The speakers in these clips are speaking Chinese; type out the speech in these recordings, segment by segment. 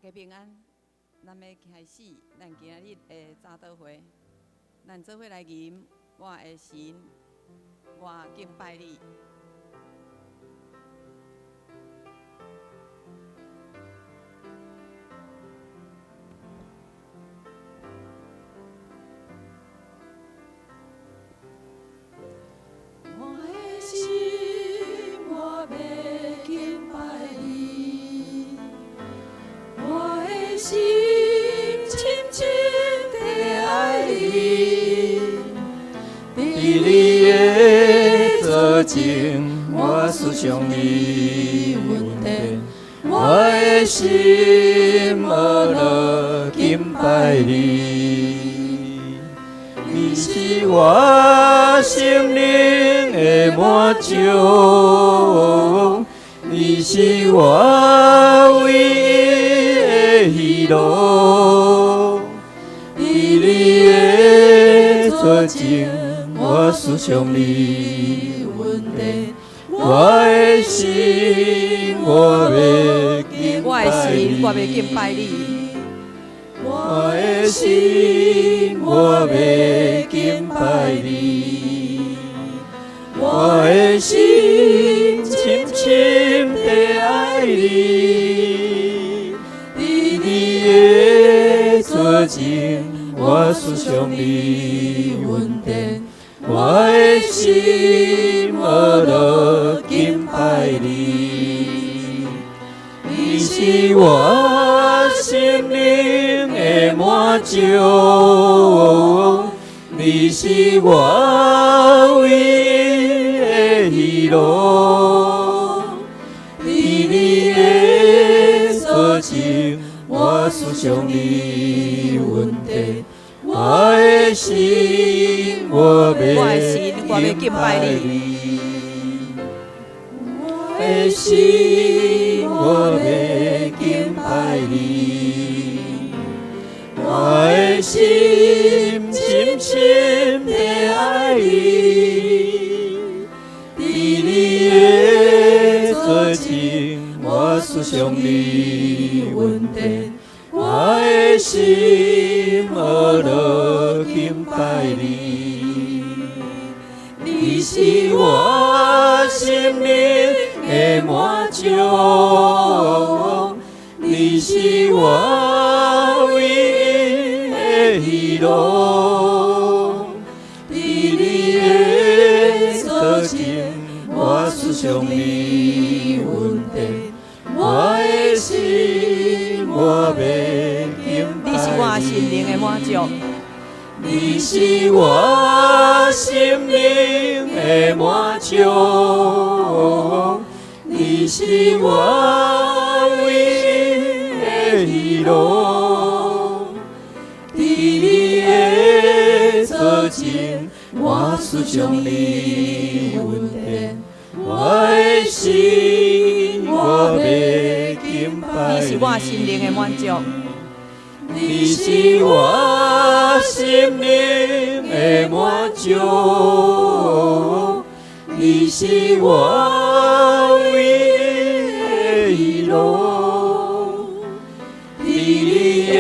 大家平安，咱要开始咱今日的早祷会。咱做伙来吟我的神，我敬拜你。我的心，我要敬拜你。我的心深深地爱你，伫你的左前，我思想你恩典。我的心无落敬拜你，你是我生命的满足，你是我唯一喜乐，伫你的左前，我思想你恩典。我的心，我要敬拜你。我的心，我要敬拜你。我的心深深地爱你。左前，我思想你恩典，我的心无落敬拜你，你是我生命的满足，你是我唯一的喜乐，伫你的左前，我思想你恩典，我的心，我要敬拜你。我的心，我要敬拜你。我的心深深地爱你，伫你的左前，我思想你恩典。我的心无落敬拜你，你是我生命的满足，你是我唯一的喜乐，伫你的左前，我思想你恩典。我的心，我要敬拜你。你是我心灵的满足，你是我生命的满足，你是我唯一的喜乐，伫你的左前，我思想你恩典。我的心，我要敬拜你。你是我心灵的满足，你是我生命的满足，你是我唯一的喜乐，伫你的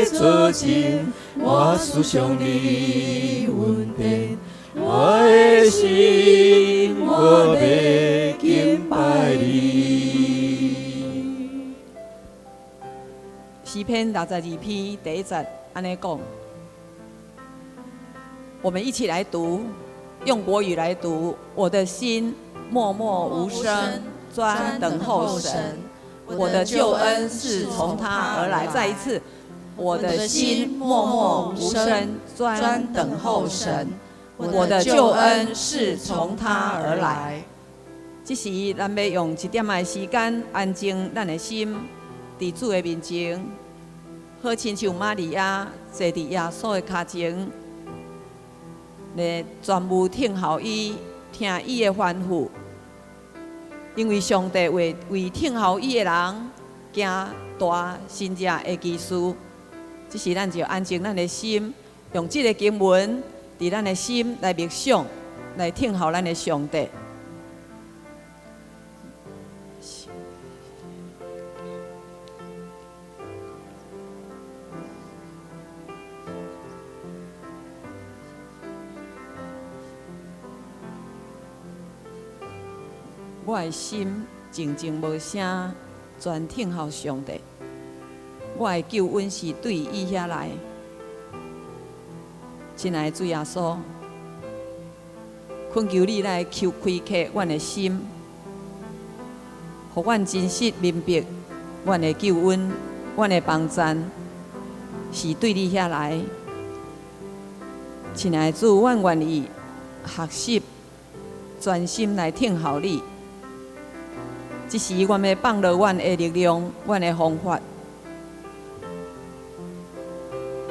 左前，我思想你恩典。我的心，我要敬拜你。诗篇62篇第1节安尼讲，我们一起来读，用国语来读。我的心默默无声，专等候神。我的救恩是从他而来。再一次，我的心默默无声，专等候神。我的救恩是从他而来。这时，咱要用一点的时间安静咱的心，伫主的面前，好亲像玛利亚坐伫耶稣的脚前，来全部听候伊，听伊的吩咐。因为上帝为听候伊的人行大神迹的奇事。这时，咱就安静咱的心，用这个经文。伫咱的心来默想，来听候咱的上帝。我的心静静无声，专听候上帝。我的救恩是对伊遐来。亲爱的主耶稣，恳求你来开启阮的心，互阮真实明白，阮的救恩、阮的帮助是对你遐来。亲爱的主，阮愿意学习，专心来听候你。这时，阮要放落阮的力量、阮的方法，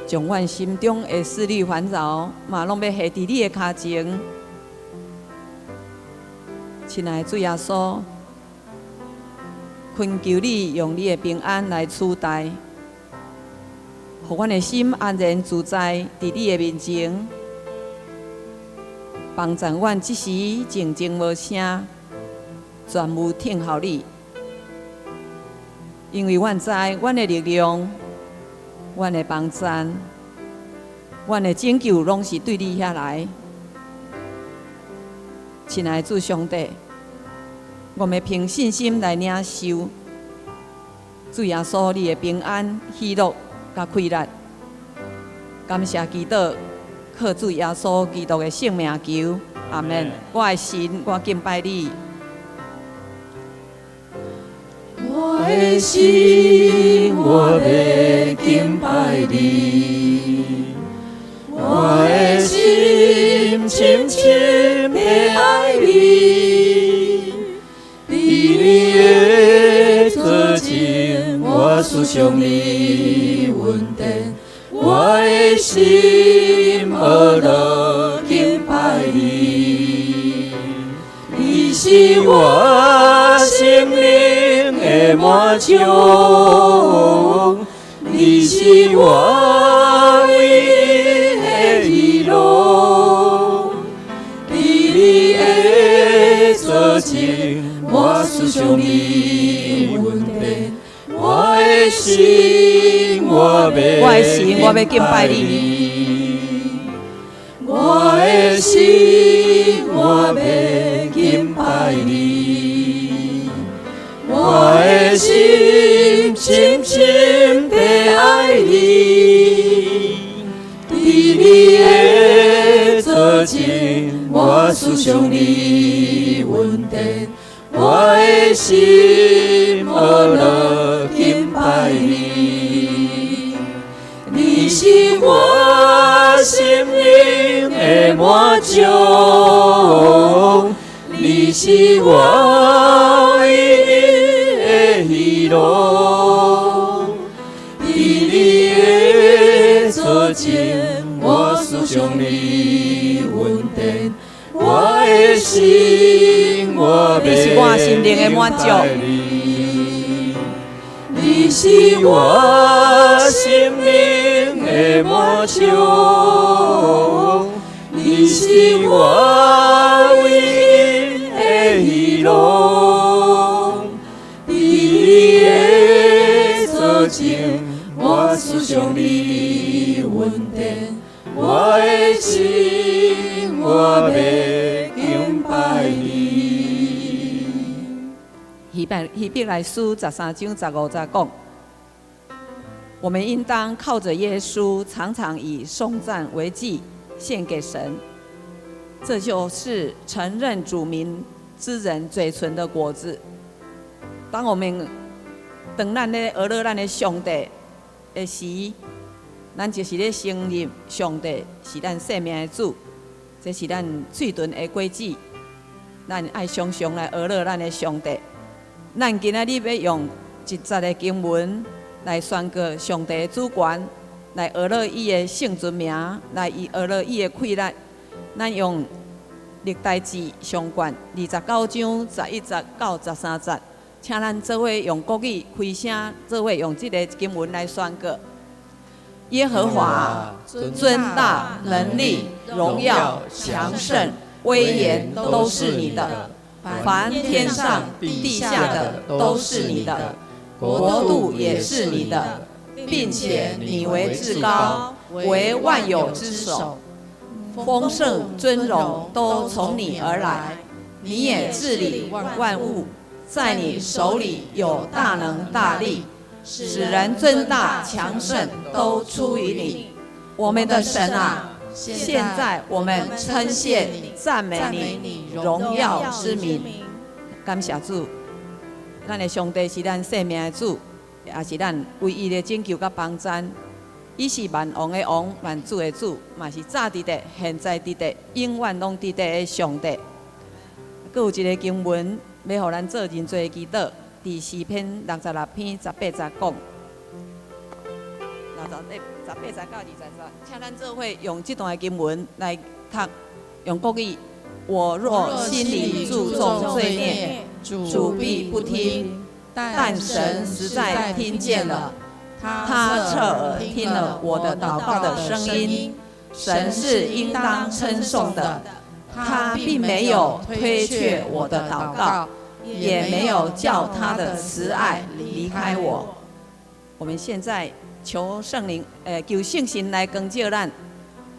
将阮心中的思虑烦恼，嘛拢要下伫你的脚前。亲爱的主耶稣，恳求你用你的平安来取代，互阮的心安然自在伫你的面前，帮助阮即时静静无声，全无听候你。因为阮知，阮的力量、阮的帮助、阮的拯救，拢是对你遐来。亲爱的主上帝，我们凭信心来领受主耶稣你的平安、喜乐、甲快乐。感谢祈祷，靠主耶稣基督的圣名求，阿门。我的神，我敬拜你。我的心，我要敬拜你。我的心深深地爱你，你的作情，我思想你恩典。我的心学乐敬拜你，你是我心灵的满足，你是我唯一的喜乐。你的作情，我思想你恩典。我的心，我要敬拜你。我的心，我要敬拜你。我的心深深地爱你，你的作情，我思想你恩典。我的心学乐敬拜你，你是我心灵的满足，你是我唯一的喜乐。你的作情，我思想你恩典。我的心，我你是我心灵的满足。你是我心灵的满足，你是我唯一的喜乐。你的作情，我思想你恩典。我的心，我要敬拜你。希伯来书13章15节讲：我们应当靠着耶稣，常常以颂赞为祭献给神，这就是承认主名之人嘴唇的果子。当我们当咱咧讹了咱的上帝的时，咱就是咧承认上帝是咱生命的主，这是咱嘴唇的规矩。咱爱常常来讹了咱的上帝。咱今仔日要用一节的经文来宣告上帝的主权，来讹了伊的圣尊名，来讹了伊的快乐。咱用历代志上卷29章11节到13节，请咱做伙用国语开声，做伙用这个经文来宣告。耶和华尊大能力、荣耀、强盛、威严都是你的，凡天上地下的都是你的，国度也是你的，并且你为至高，为万有之首，丰盛尊荣都从你而来。你也治理万物，在你手里有大能大力，使人尊大强盛都出于你。我们的神啊，现在我们称谢你，赞美你荣耀之名。感谢主，咱的上帝是咱生命的主，也是咱唯一的拯救甲帮衬。伊是万王的王，万主的主，嘛是早伫地、现在伫地、永远拢伫地的上帝。阁有一个经文，要互咱做真多的祈祷。第4篇66篇18节讲，18节到20节，请咱做伙用这段的经文来读，用国语。我若心里注重罪孽，主必不听，但神实在听见了。他侧耳听了我的祷告的声音，神是应当称颂的。他并没有推却我的祷告，也没有叫他的慈爱离开我。我们现在求圣灵，求圣神来光照咱，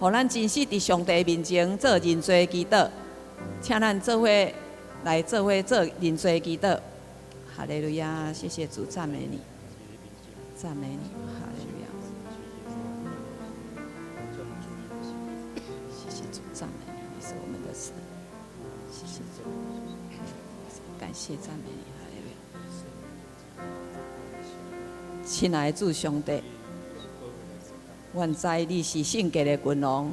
互咱真实伫上帝面前做认罪祈祷。请咱做伙来做伙做认罪祈祷。哈利路亚，谢谢主，赞美你。赞美你，哈利路亚！谢谢主，赞美你，你是我们的神。谢谢主，感谢赞美你，哈利路亚！亲爱的主上帝，愿知你是圣洁的君王，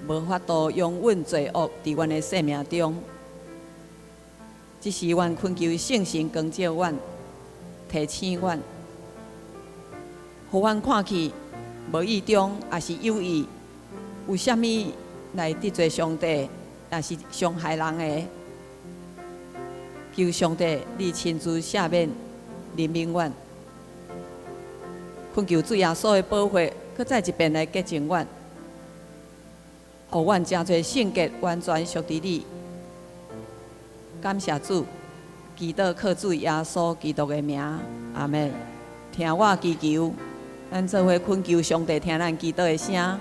无法度容忍罪恶伫阮的生命中。只是愿恳求圣神光照阮，提醒阮。互阮看去，无意中也是有意，有啥物来得罪上帝，也是伤害人的。求上帝你亲自赦免、怜悯阮，恳求主耶稣的保护，搁再一遍来洁净阮，互阮真侪圣洁完全属于你。感谢主，祈祷靠主耶稣基督的名，阿门。听我祈求。咱做伙恳求上帝听咱祈祷的声。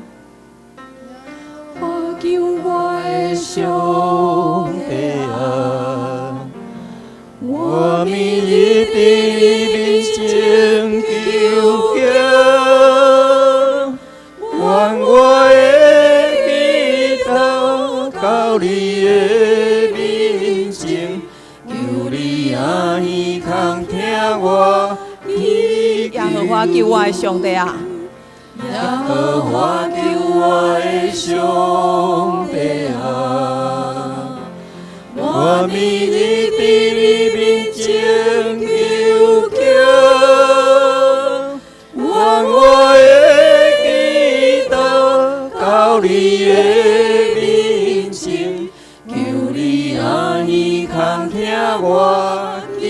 我求我的上帝啊，我每日伫你面前求求，愿我的祈祷到你的面前，求你阿耳空听我。耶和华救我的上帝啊！耶和华救我的上帝啊！我每日伫你面前求求，愿我的祈祷到你的面前，求你阿耳空听我祈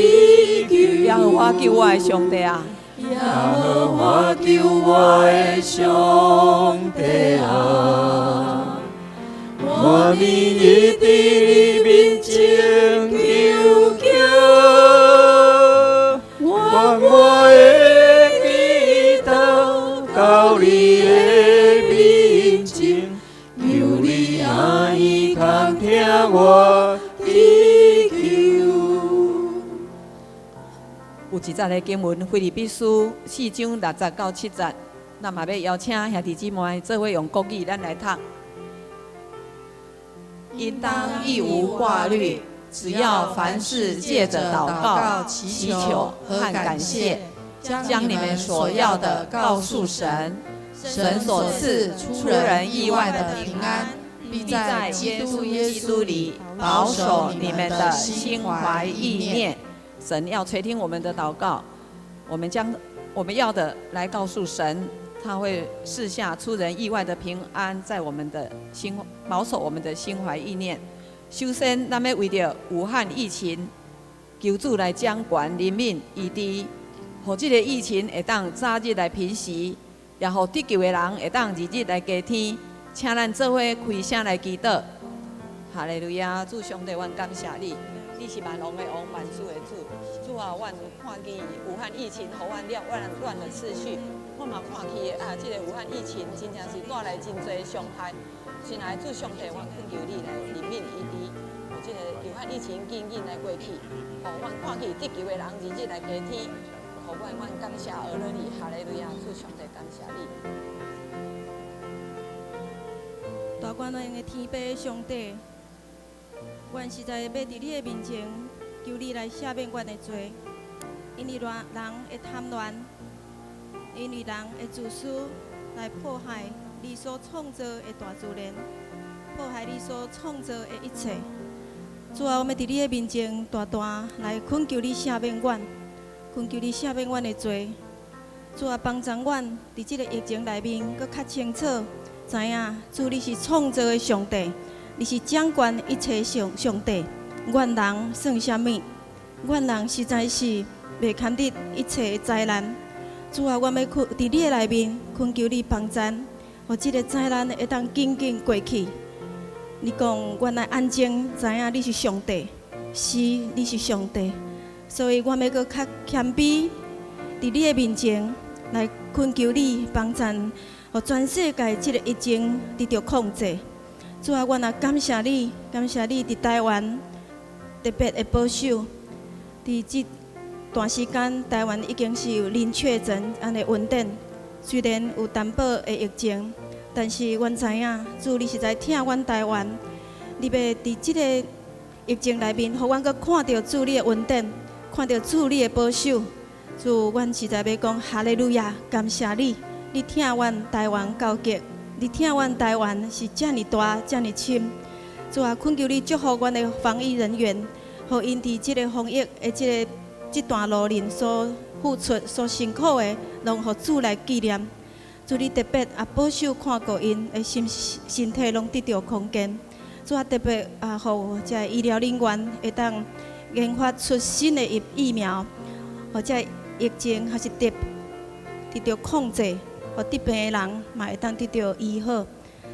求。耶和华救我的上帝啊！耶和华救我的上帝啊！我每日伫你面前求求，愿我的祈祷到你的面前，求你阿耳空听我祈求。有一节的经文，腓立比书4章60到7节，咱嘛要邀请兄弟姊妹做伙用国语咱来读。应当一无挂虑，只要凡事借着祷告、祈求和感谢，将你们所要的告诉神。神所赐出人意外的平安，必在耶稣里保守你们的心怀意念。神要垂听我们的祷告，我们将我们要的来告诉神，他会赐下出人意外的平安，在我们的心保守我们的心怀意念。首先，咱要为着武汉疫情，求主来掌权、怜悯、医治，互这个疫情会当早日来平息，也互得救的人会当日日来加添。请咱做伙开声来祈祷。哈利路亚！主上帝，阮感谢你。你是万王的王，万主的主。主啊，阮有看见武汉疫情，互阮乱了次序。我嘛看去啊，这个武汉疫情真正是带来真侪伤害。亲爱的主上帝，阮恳求你来怜悯医治，有这个疫情紧紧来过去，互阮看去地球的人日日来加添，互阮感谢俄罗斯，哈利路亚，主上帝感谢你。大愿能的天父上帝，阮实在要伫你的面前求你来赦免阮的罪，因为人会贪婪，因为人会自私来迫害你所创造的大自然，迫害你所创造的一切。主啊，我们伫你的面前大大来恳求你赦免阮，恳求你赦免阮的罪。主啊，帮助阮伫即个疫情内面，搁较清楚知影，主你是创造的上帝，你是掌管一切上帝。阮人算啥物？阮人实在是袂堪得一切的灾难。主啊，我要伫你的内面恳求你帮助，互即个灾难会当紧紧过去。你讲，阮来安静，知影你是上帝，是你是上帝，所以我要搁较谦卑，伫你的面前来恳求你帮助，互全世界即个疫情得到控制。主啊，我也感谢你，感谢你伫台湾特别的保守。伫即段时间，台湾已经是有零确诊安尼稳定，虽然有淡薄的疫情。但是，阮知影，主你是在疼阮台湾，你要伫即个疫情内面，互阮阁看到主你的稳定，看到主你的保守。主，阮实在要讲哈利路亚，感谢你，你疼阮台湾高极，你疼阮台湾是遮尔大，遮尔深。主啊，恳求你祝福阮的防疫人员，互因伫即个防疫的即段路程所付出、所辛苦的，拢互主来纪念。主你特别保守看顾因的身体，拢得到空间。主啊，特别互这医疗人员会当研发出新的疫苗，或者疫情还是得到控制，互得病的人嘛会当得到医好。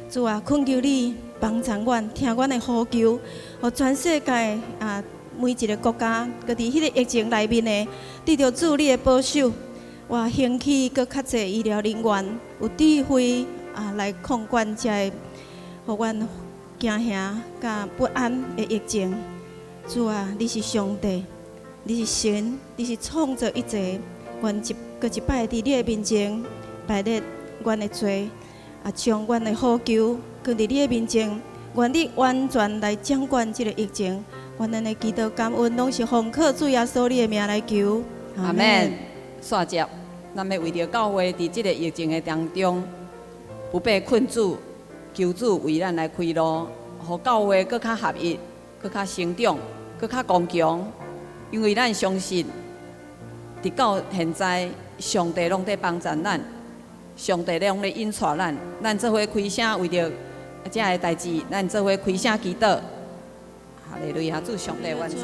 主啊，恳求你帮助阮，听阮的呼求，互全世界每一个国家，佮伫迄个疫情内面的，得到主你的保守。我兴起佮较侪医疗人员有智慧来控管遮个，互阮惊吓甲不安的疫情。主啊，你是上帝，你是神，你是创造一切。阮搁一摆伫你的面前摆列阮的罪，将阮的呼求搁伫你的面前，愿你完全来掌管即个疫情。阮咱的祈祷感恩，拢是奉靠主耶稣你的名来求。阿门。煞接，咱要为着教会伫即个疫情的当中，不被困住，求主为咱来开路，互教会更较合一，更较成长，更较刚强。因为咱相信，直到现在，上帝拢在帮助咱，上帝拢在引带咱，咱做伙开声为着这个代志，咱做伙开声祈祷。哈利路亚，主上帝原知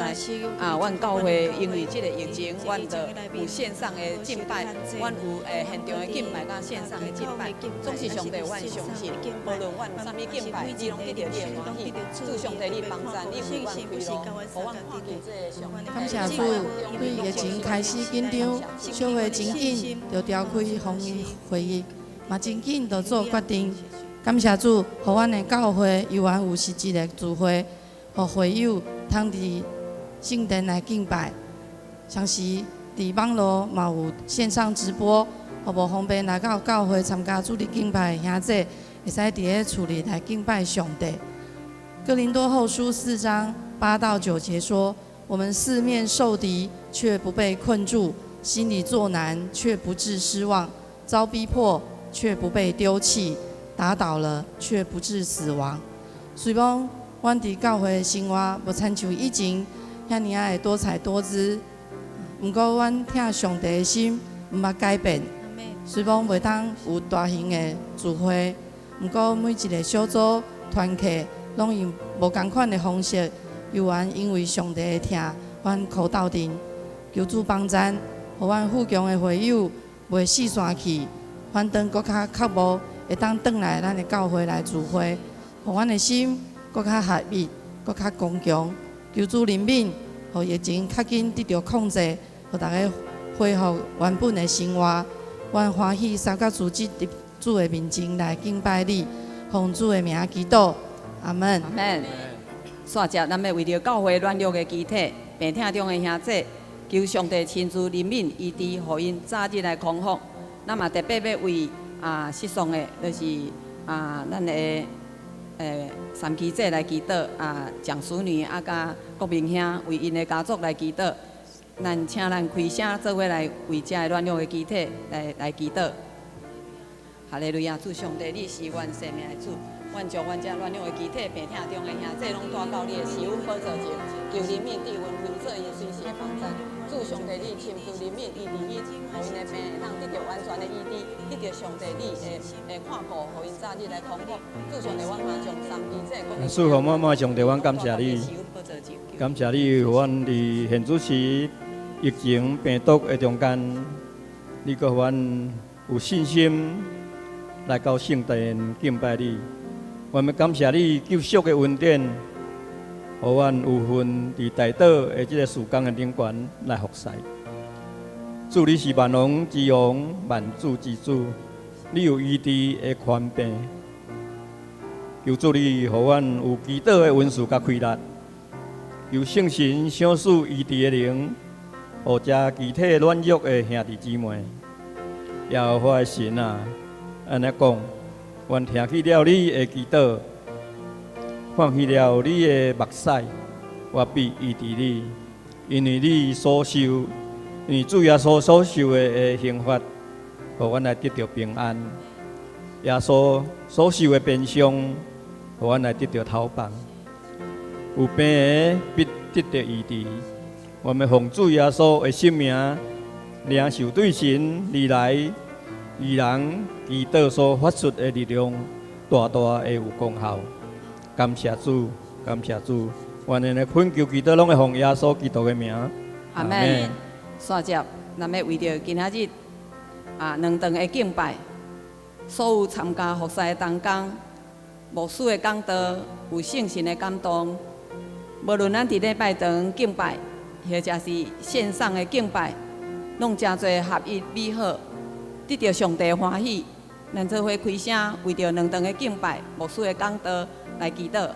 阮教会因为即个疫情，阮就有线上的敬拜，阮有现场的敬拜，甲线上的敬拜，总是上帝阮相信，无论阮有啥物敬拜，你拢得到你的欢喜。主上帝你帮助，你为阮开路，互阮看见这个上帝。感谢主，对疫情开始紧张，小会真紧就召开防疫会议，嘛真紧就做决定。感谢主，互阮的教会犹原有实质的聚会。互会友通伫圣殿来敬拜，像是伫网络嘛有线上直播，互无方便来到教会参加主日敬拜的兄弟，会使伫咧厝里来敬拜上帝。哥林多后书4章8到9节说：我们四面受敌，却不被困住；心里作难，却不致失望；遭逼迫，却不被丢弃；打倒了，却不致死亡。虽讲阮伫教会的生活无亲像以前遐尔的多彩多姿，毋过阮疼上帝的心毋捌改变。虽讲袂当有大型的聚会，毋过每一个小组团契拢用无同款的方式，犹原因为上帝的疼，阮苦斗阵，求主帮助，互阮富强的会友袂四散去，反倒搁较确无会当转来咱的教会来聚会，互阮的心搁较合一，搁较刚强。求主怜悯，互疫情较紧得到控制，互大家恢复原本的生活。阮欢喜三甲组织伫主的面前来敬拜你，奉主的名祈祷，阿门。阿门。煞接，咱要为着教会软弱的肢体、病痛中的兄弟，求上帝亲自怜悯医治，互因早日来康复。咱嘛特别要为失丧的，就是咱的三期姐来祈祷，蒋淑女甲郭明兄为因的家族来祈祷。咱请咱开声做伙来为这软弱的肢体来祈祷。哈利路亚！主上帝，你是阮生命的主，阮将阮这软弱的肢体、病痛中的兄弟拢带到你的施恩宝座前，求怜悯地温为做因随时的帮助。主上帝，你亲自怜悯医治伊，互因的病能得到完全的医治，得到上帝你的看顾，互因早日来康复。主上帝，阮嘛将三期这个。祝福妈妈上帝，阮感谢你，感谢你，阮伫现主时疫情病毒的中间，你搁阮有信心来到圣殿敬拜你。我们感谢你救赎的恩典，互阮有份伫大岛的这个时间的顶悬来服侍。主，你是万王之王，万主之主，你有医治的权柄。求主你，互阮有祈祷的恩赐甲开力，求圣神赏赐医治的灵，互这肢体软弱的兄弟姊妹。耶和华的神啊，安尼讲，阮听去了你的祈祷，看去了你的目屎，我必医治你，因为你所受，因为主耶稣所受的刑罚，互阮来得到平安。耶稣所受的鞭伤，互阮来得到头棒。有病的必得到医治。我们奉主耶稣的圣名，领受对神而来愚人祈祷所发出的力量，大大的有功效。感谢主，感谢主。愿咱的恳求祈祷拢会奉耶稣基督的名。阿门。煞接，咱要为着今仔日2顿的敬拜，所有参加服侍的同工、牧师的讲道，有圣神的感动。无论咱伫礼拜堂敬拜，或者是线上的敬拜，拢真侪合一美好，得到上帝欢喜。咱做伙开声，为着2顿的敬拜、牧师的讲道来祈祷。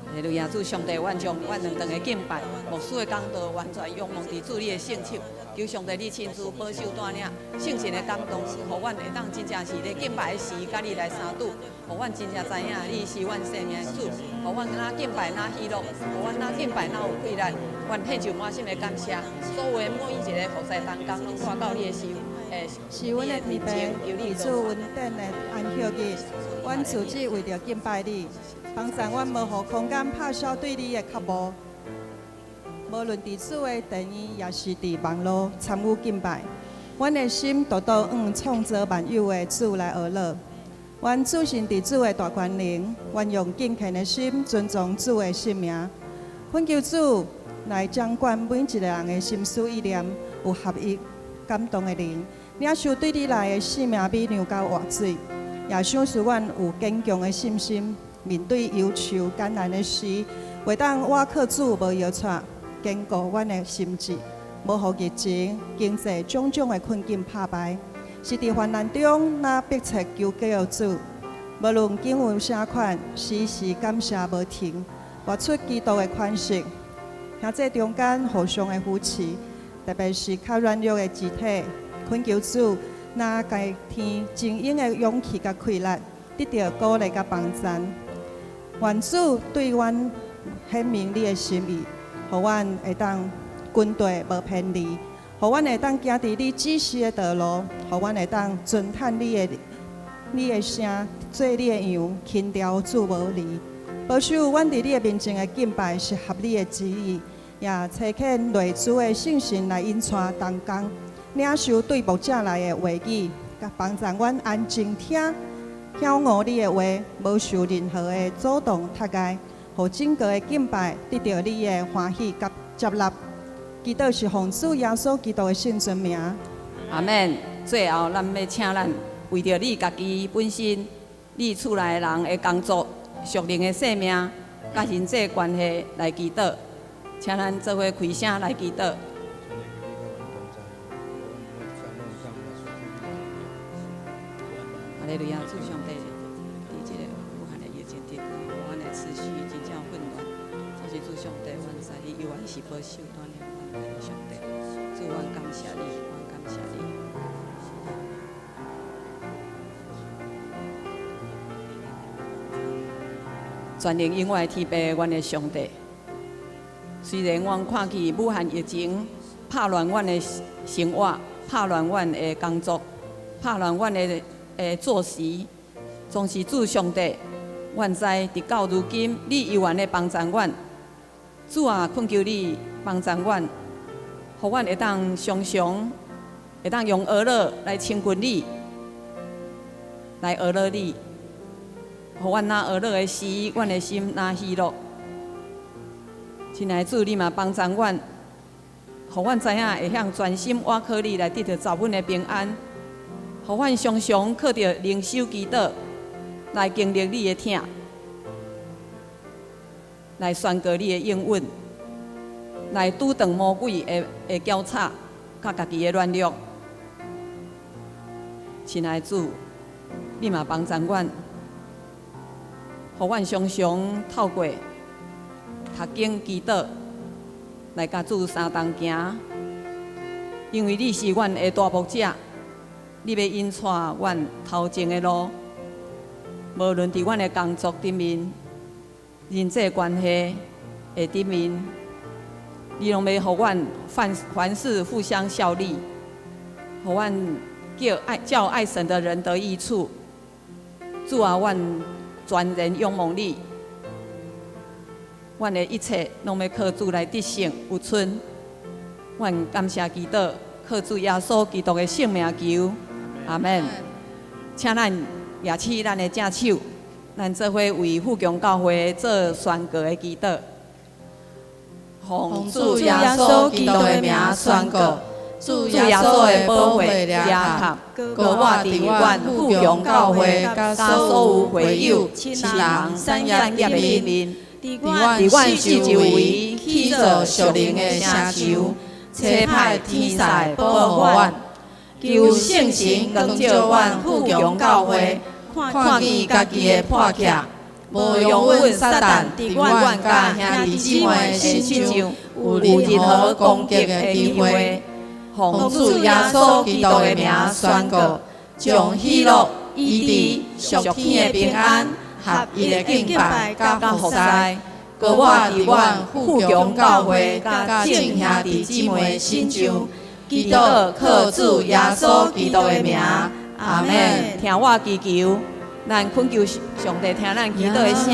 哈利路亚！主上帝，阮将阮2顿的敬拜、牧师的讲道完全仰望伫主你的圣手，求上帝你亲自保守带领，圣神的感动，互阮会当真正是咧敬拜的时，甲你来相拄，互阮真正知影你是阮生命的主，互阮哪敬拜哪喜乐，互阮哪敬拜哪有快乐，阮献上满心的感谢，所有的每一个服侍同工拢带到你的手。是阮的天父，以主恩典的安息日，阮自己为着敬拜你，帮助阮无互空间拍消对你的脚步。无论伫主的殿院，也是伫网络参与敬拜，阮的心都到创造万有的主来而乐。阮主信伫主的大权能，阮用敬虔的心尊重主的圣名，恳求主来掌管每一个人的心思意念，有合一感动的灵。领受对你来的生命比酿到活水，也想使阮有坚强的信心，面对忧愁艰难的时，会当倚靠主无摇掣，坚固阮的心智，无互疫情、经济种种的困境打败。是伫患难中，咱迫切求告主，无论经有啥款，时时感谢无停，活出基督的款式。兄弟中间互相的扶持，特别是较软弱的肢体。恳求主，那该天精英的勇气甲气力，得到鼓励甲帮助。愿主对阮显明你的心意，互阮会当军队无偏离，互阮会当行伫你指示的道路，互阮会当尊叹你的声，做你的羊，轻调主无离。保守阮伫你的面前的敬拜是合你的旨意，也差遣类主的圣神来引带同工。领受对牧者来的话语，甲帮助阮安静听悟你的话，无受任何的阻挡阻碍，互整个的敬拜得到你的欢喜甲接纳。祈祷是奉主耶稣基督的圣尊名。阿门。最后，咱要请咱为着你家己本身、你厝内人的工作、属灵的生命、甲人际关系来祈祷，请咱做伙开声来祈祷。哈利路亚，主上帝，伫即个武汉的疫情底下，阮的思绪真正混乱。上帝，阮知你永远是保守咱的阮的上帝。主，阮感谢你，阮感谢你。全能永远天父，阮的上帝。虽然阮看去武汉疫情拍乱阮的生活，拍乱阮的工作，拍乱阮的作息，总是主上帝，阮知直到如今，你永远的帮助阮。主啊，恳求你帮助阮，互阮会当常常会当用娱乐来亲近你，来娱乐你。互阮若娱乐的时，阮的心若喜乐。亲爱的主，你嘛帮助阮，互阮知影会晓专心倚靠你来得到十分的平安。互阮常常靠着灵修祈祷来经历你的疼，来宣告你的应允，来拄断魔鬼的搅吵，甲家己的软弱。亲爱的主，你嘛帮助阮。互阮常常透过读经祈祷，来甲主相同行，因为你是阮的大牧者，你要引带阮头前的路，无论伫阮的工作顶面、人际关系的顶面，你拢要互阮凡事互相效力，互阮叫爱神的人得益处。主啊，阮全然仰望你，阮的一切拢要靠主来得胜有存。阮感谢祈祷，靠主耶稣基督的圣名求，阿门。请咱举起咱的正手，咱做伙为富强教会做宣告的祈祷。奉主耶稣基督的名宣告。主耶稣的保护掠合，高我伫阮富强教会，甲所有会友、亲人、产业的面，伫阮四周围起造属灵的城墙，差派天使保护阮，求圣神光照阮富强教会，看见家己的破隙，无容阮撒旦伫阮甲兄弟姊妹身上有任何攻击的机会。奉主耶稣基督的名宣告，将喜乐、医治、属天的平安、合一的敬拜、甲服侍，高我伫阮富强教会、甲众兄弟姊妹身上，祈祷靠主耶稣基督的名，阿门。听我祈求，咱恳求上帝听咱祈祷的声。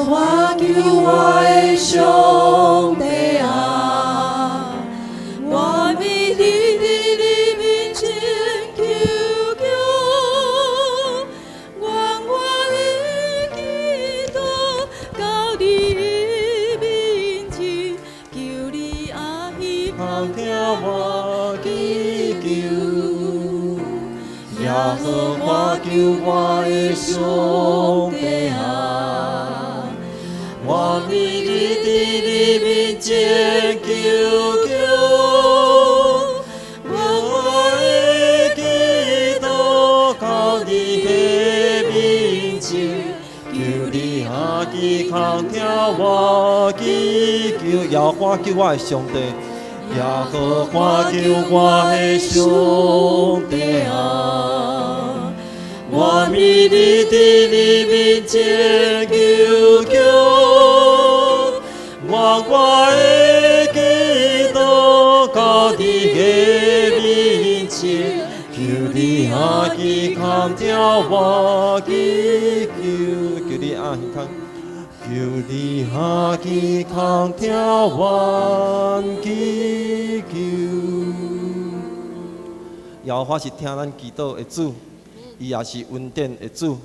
我求我的上帝啊，我为你。我求我的上帝啊，我为你伫你面前求求，我的祈祷到你的面前，求你下记空听我祈求，也我求我的上帝，也好我求我的上帝啊。我为你伫你面前求求，我的祈祷到你的面前，求你下记空听我祈求，求你下记空，求你下记空听我祈求。耶和华是听咱祈祷的主。伊也是恩典的主，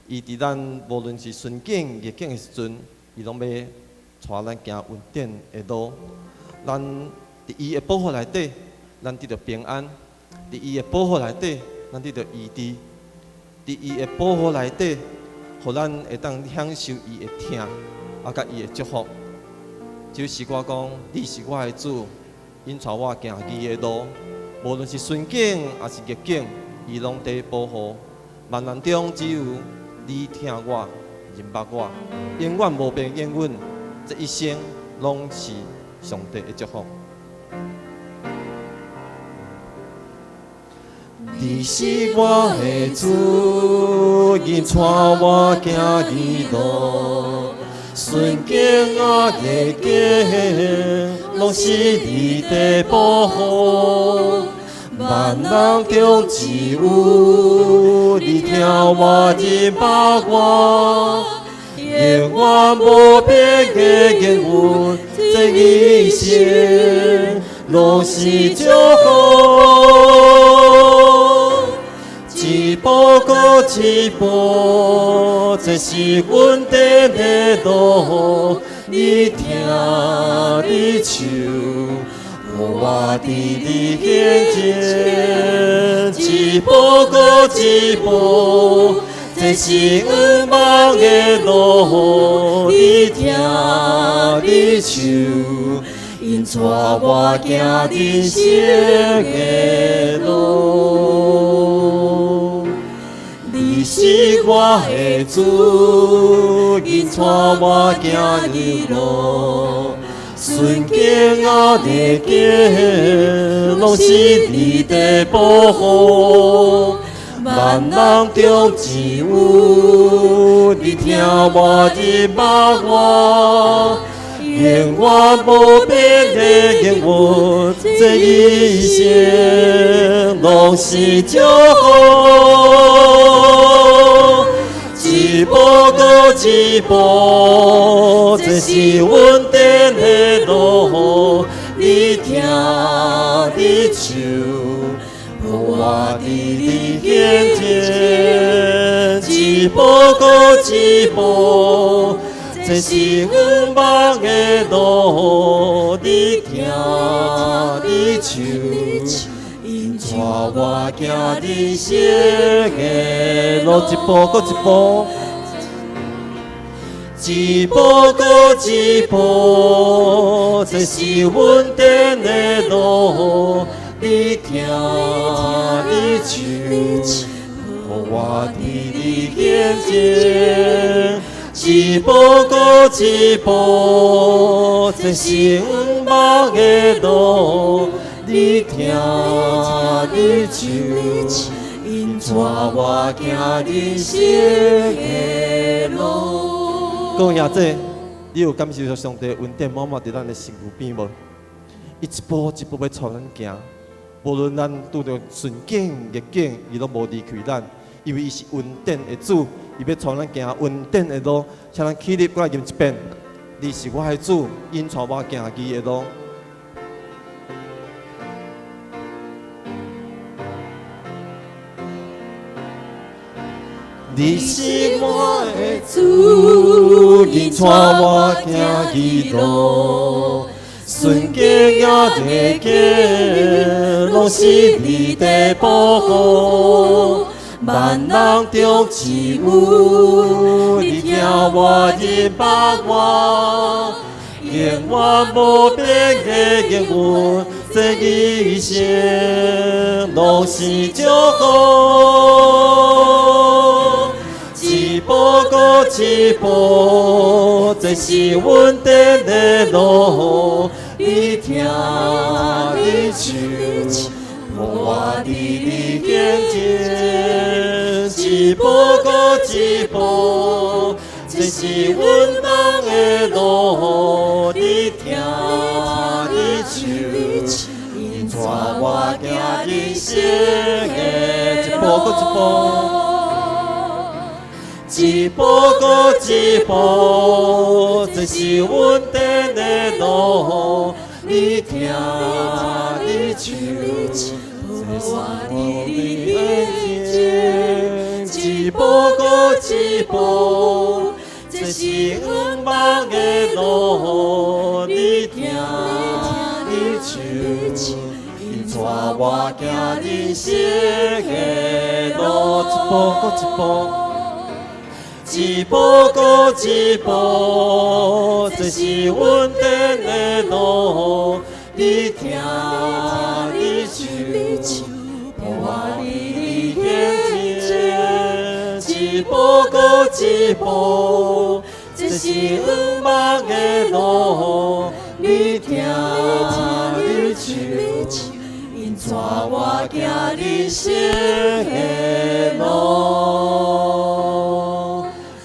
伊伫咱无论是顺境逆境的时阵，伊拢要带咱行恩典的路。咱伫伊的保护内底，咱得到平安；伫伊的保护内底，咱得到医治；伫伊的保护内底，互咱会当享受伊的疼，甲伊的祝福。就是我讲，你是我的主，引带我行伊的路，无论是顺境还是逆境。伊拢在保护，万难中只有你听我、认捌我，永远无变应允。这一生拢是上帝的祝福。你是我的主，引带我行义路，顺境啊逆境，拢是你的保护。万人中只有你听我认把我，永远无变的言语，这一生拢是祝福。一步过一步，这是稳定的路。你听你手，我伫你眼前。一步过一步，这是远望的路。你听你手，引带我行人生的路。你是我的主，引带我行义路，顺境啊逆境，拢是你的保护。万人中只有你听我认把我，永远无变的言语，这一生拢是祝福。一步过一步，这是稳定的路。你听你手，我伫你眼前。一步过一步，这是远望的路。你听你手，带我行人生的路。一步过一步，一步过一步，这是稳定的路。你听你手，我伫你眼前。一步过一步，这是远望的路。你听你手，引带我行人生的路。讲也这，你有感受到上帝恩典满满伫咱的身躯边无？伊一步一步要带咱行，无论咱拄着顺境逆境，伊都无离开咱，因为伊是恩典的主，伊要带咱行恩典的路。请咱起立，过来念一遍：你是我的主，引带我行义的路。你是我的主，引带我行义路，顺境啊逆境，拢是你的保护。万人中只有你听我认把我，永远无变的言语，这一生拢是祝福。一步过一步，这是稳定的路。你听你手，我伫你眼前。一步过一步，这是远望的路。你听你手，引带我行人生的一步过一步。一步过一步，这是稳定的路。你听你手，这是我的眼前。一步过一步，这是远望的路。你听你手，引带我行人生的路。一步过一步。一步过一步，这是稳定的路。你听你手，我伫你眼前。一步过一步，这是远望的路。听你唱，因带我行人生的路。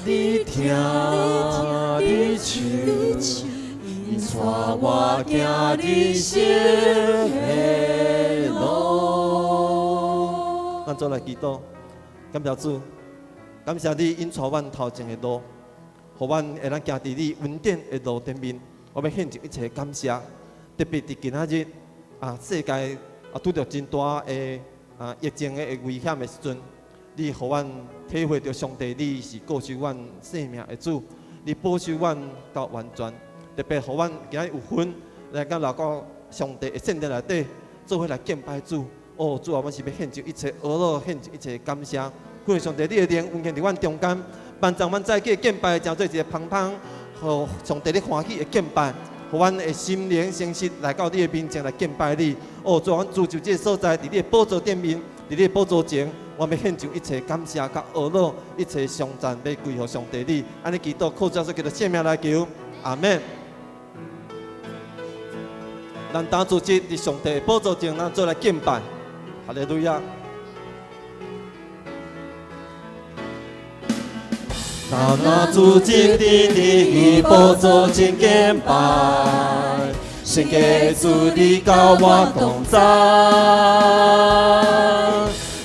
你听你唱，因带我行人生的路。咱做来祈祷，感谢主，感谢你引带阮头前的路。互阮会当行伫你恩典的路顶面，我要献上一切感谢。特别伫今仔日世界拄着真大的疫情的危险的时阵，你互阮体会到上帝你是顾守阮性命的主，你保守阮到完全。特别互阮今仔有份来到上帝的圣殿内底，做伙来敬拜主。哦，主啊，阮是要献上一切阿乐，献上一切感谢。感谢上帝，你的灵运行伫阮中间。万众万载嘅敬拜，诚做一个芳芳，互上帝你欢喜的敬拜，互阮的心灵诚实来到你的面前来敬拜你。哦，主，阮主就这个所在，伫你的宝座顶面，伫你的宝座前，我要献上一切感谢甲阿乐，一切颂赞要归乎上帝你。安尼祈祷，靠着叫做圣名来求，阿门。咱当主即伫上帝的宝座前，咱做来敬拜，哈利路亚。那主今天你宝座前敬拜，献给主你甲我同在。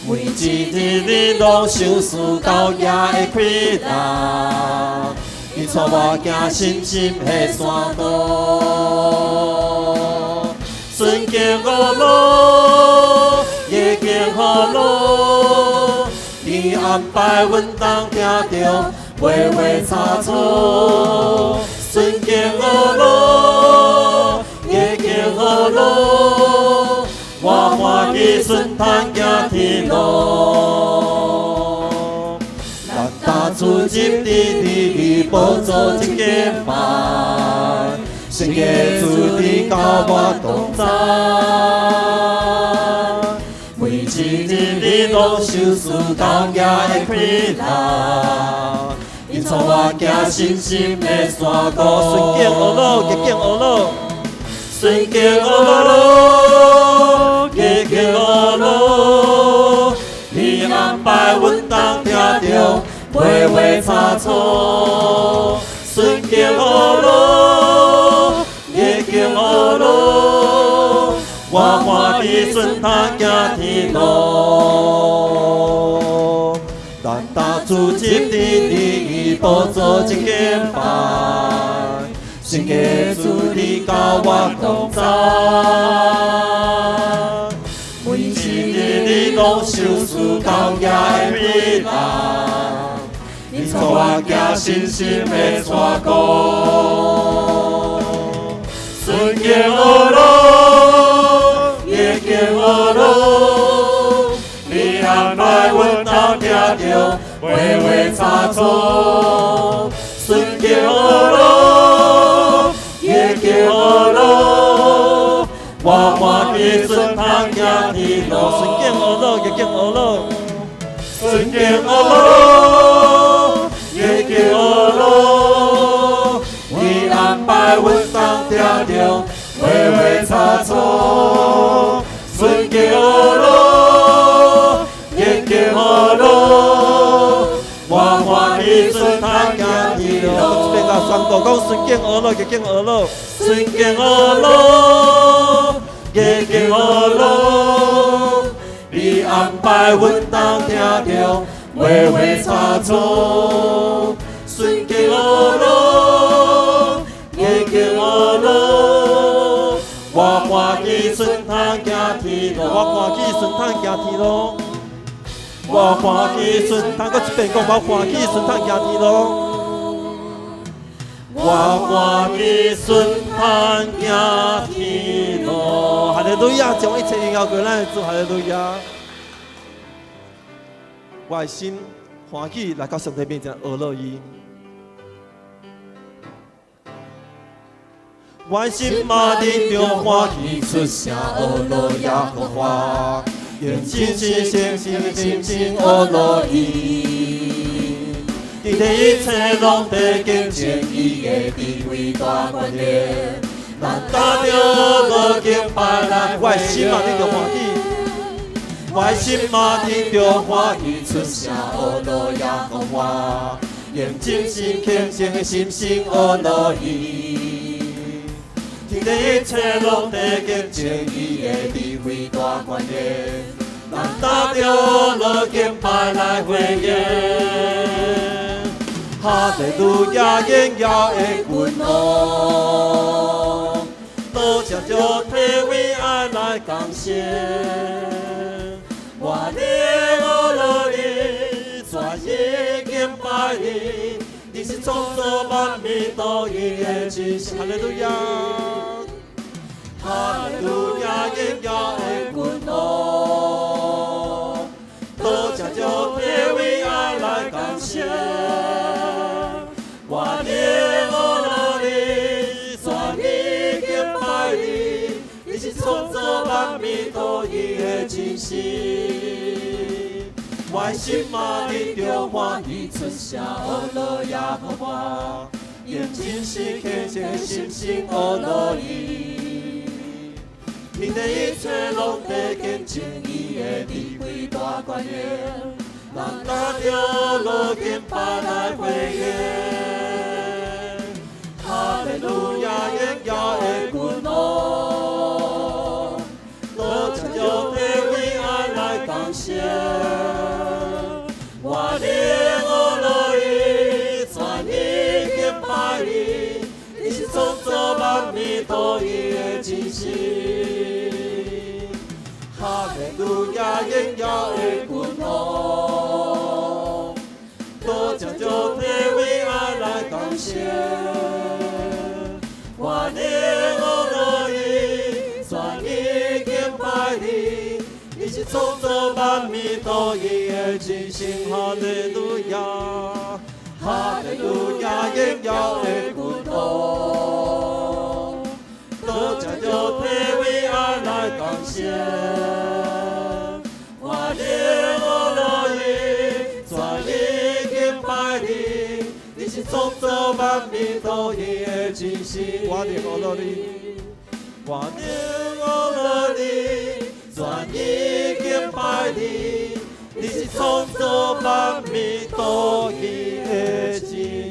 每一日你拢受事到夜的快乐，你带我行深深的山道，顺境恶路，逆境好路，你安排阮当听着。微微差错，顺境恶路，逆境好路，我欢喜顺通行天路。咱踏出进你宝座前敬拜，献给主你甲我同在。每一日你拢受事到夜的快乐。你带我行深深的山道，顺境恶路，逆境恶路，顺境恶路，逆境恶路，你安排阮当听着微微差错，顺境恶路，逆境恶路，我欢喜顺通行天路。咱踏出进你宝座前敬拜，献给主你甲我同在。每一日你拢受事到夜的快乐，你带我行深深的山道，顺境恶路，逆境恶路。你安排阮当听着微微差错，顺境恶路，逆境恶路，我欢喜顺通行天路。顺境恶路，逆境恶路，顺境恶路，逆境恶路，你安排阮当听着微微差错，顺境恶路。逆境恶路，我欢喜顺通行天路。这边甲宣告讲顺境恶路，逆境恶路，顺境恶路，逆境恶路，你安排阮当听着微微差错，顺境恶路，逆境恶路。我欢喜顺通行天路，我欢喜顺通行天路。我欢喜顺通，搁一遍讲，我欢喜顺通行天路。我欢喜顺通行天路。哈利路亚！将一切荣耀归咱的主，哈利路亚！我的心欢喜来到上帝面前学乐伊。我心嘛里中欢喜出声，学乐耶和华。愿真心诚心真心学乐伊，伊的一切拢在敬虔，伊的地位大权力，咱踏着路敬拜来我的心嘛，你着欢喜。我的心嘛，你着欢喜，出声学路也予我，用真心虔诚的心声学路去。天地一切拢在见证伊的智慧大权力，咱踏着路敬拜来回应。哈利路亚，荣耀的君王，多谢着体为爱来感谢。我的阿罗尼，全意敬拜你，你是创造万物都伊的真神。哈利路亚，哈利路亚，荣耀的君王，多谢着体为爱来感谢。我的阿罗尼，全意敬拜你，你是创造万物都伊的真神。我的心嘛，你着欢喜，出声学路也予我，用真心虔诚的心声学路去。天地一切拢在见证伊的智慧大权力，咱踏着路敬拜来回应。哈利路亚，荣耀的君王，多谢着体为爱来感谢。我的阿罗尼，全意敬拜你，你是创造万物都伊的真神。哈利路亚，荣耀的君王，多谢着体为爱来感谢。我的阿罗尼，全意敬拜你，你是创造万物都伊的真神。哈利路亚，哈利路亚，荣耀的君王，多谢着体为爱来感谢。我的阿罗尼，全意敬拜你，你是创造万物都伊的真神。我的阿罗尼，我的阿罗尼，全意敬拜你，你是创造万物都伊的真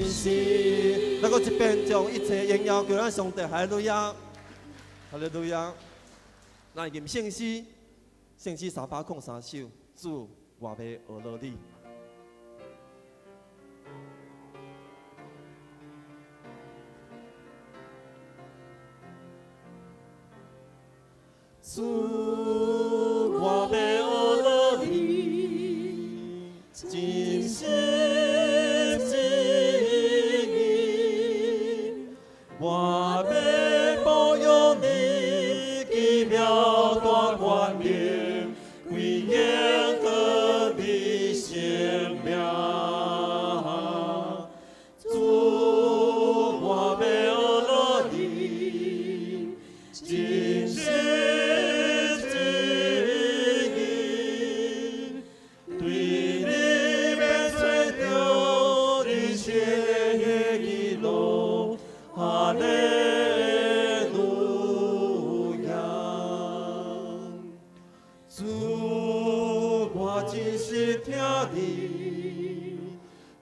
神。咱搁一遍将一切荣耀归咱上帝。哈利路亚，哈利路亚。咱念圣诗，圣诗303首，主我要学路你。主我要学路你，真心真意，我要保佑你奇妙大权力，归延个你生命。主我要学路你，真心。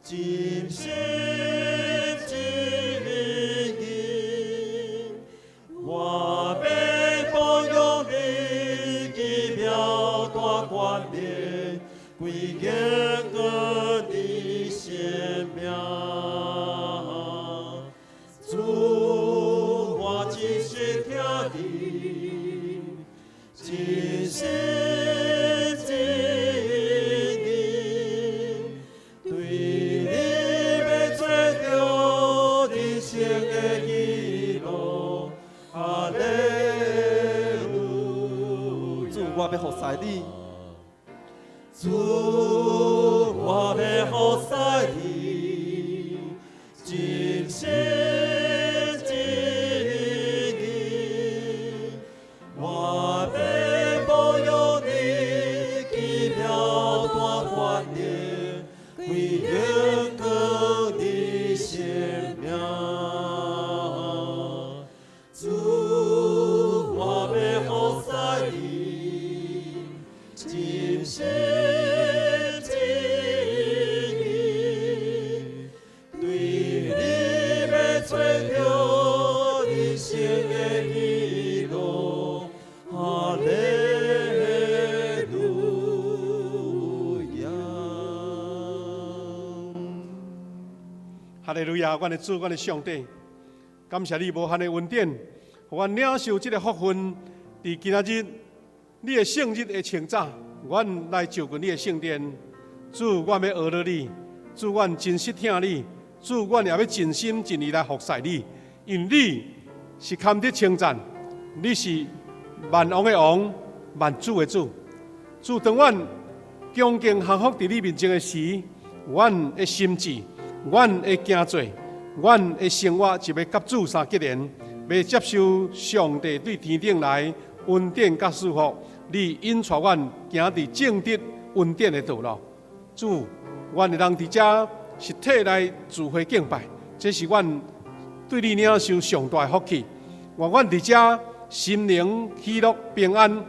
真心真意，我要保佑你奇妙大权力，归延个你生命。主，我真心听你，真心。我要服侍你，主，我要服侍你，真心真意，我要保佑你奇妙大权力，归延个你生命，主。哈利路亚！阮的主，阮的上帝，感谢你无限的恩典，互阮领受这个福分。伫今仔日，你的圣日的清早，阮来就近你的圣殿。主，阮要学了你；主，阮真实听你；主，阮也要尽心尽力来服侍你。因你是堪得称赞，你是万王的王，万主的主。主，当阮恭敬降服伫你面前的时，阮的心智、阮的行做、阮的生活就要甲主相结连，要接受上帝对天顶来恩典甲赐福。你引带阮行伫正直恩典的道路。主，阮的人伫遮实体来聚会敬拜，这是阮对你领受上大的福气。愿阮伫遮心灵喜乐平安，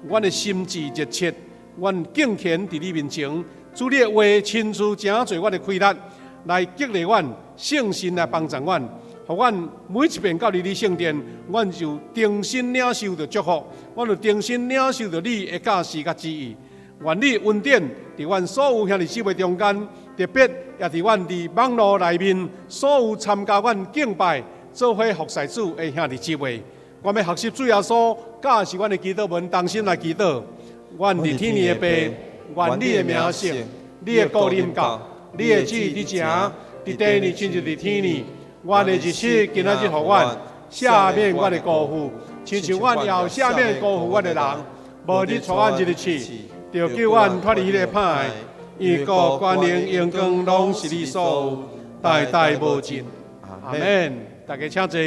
阮的心智热切，阮敬虔伫你面前。主，你的话亲自诚做阮的开力，来激励阮，圣神来帮助阮，互阮每一遍到你圣殿，阮就重新领受着祝福，阮就重新领受着你的教示甲旨意。愿你恩典伫阮所有兄弟姊妹中间，特别也伫阮伫网络内面所有参加阮敬拜、做伙服侍主的兄弟姊妹。我要学习主耶稣教示阮的祈祷文，同心来祈祷。阮伫天父的爸，愿你的名圣，你的国临到，你的旨意伫城，伫地里亲像伫天里。阮的日子今仔日互阮赦免阮的辜负，亲像阮也有赦免辜负阮的人。无你带阮入去试，就叫阮脱离迄个歹的。因国、权能、荣光，拢是你所有，代代无尽。阿门。大家请坐。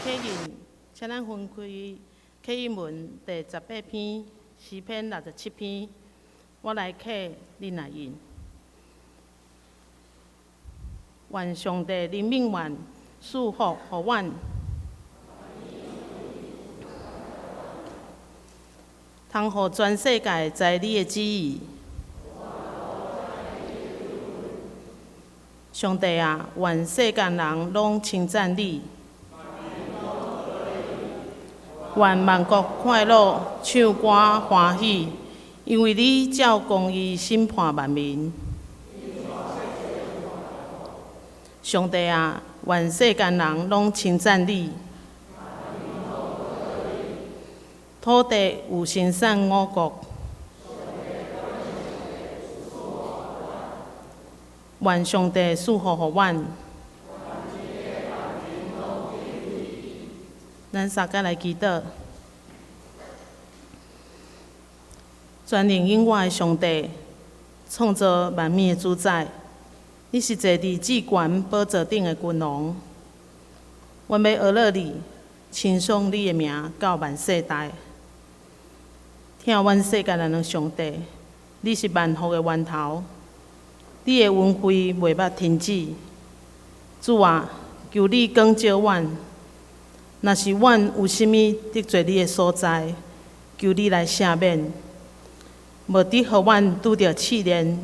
启印，请咱分开启印文第18篇，诗篇67篇，我来启，你来印。愿上帝怜悯阮，赐福予阮，通互全世界知你的旨意。上帝啊，愿世间人拢称赞你。愿万国快乐，唱歌欢喜，因为你照公义审判万民。上帝啊，愿世间人拢称赞你。土地有生产五谷，愿上帝赐福予阮。咱三个来祈祷，全能永远的上帝，创造万物的主宰，你是坐伫至悬宝座顶的君王。阮要学了你，称颂你的名到万世代。听阮世间人的上帝，你是万福的源头，你的恩惠袂捌停止。主啊，求你光照阮。若是阮有啥物得罪你的所在，求你来赦免。无得互阮拄着试炼，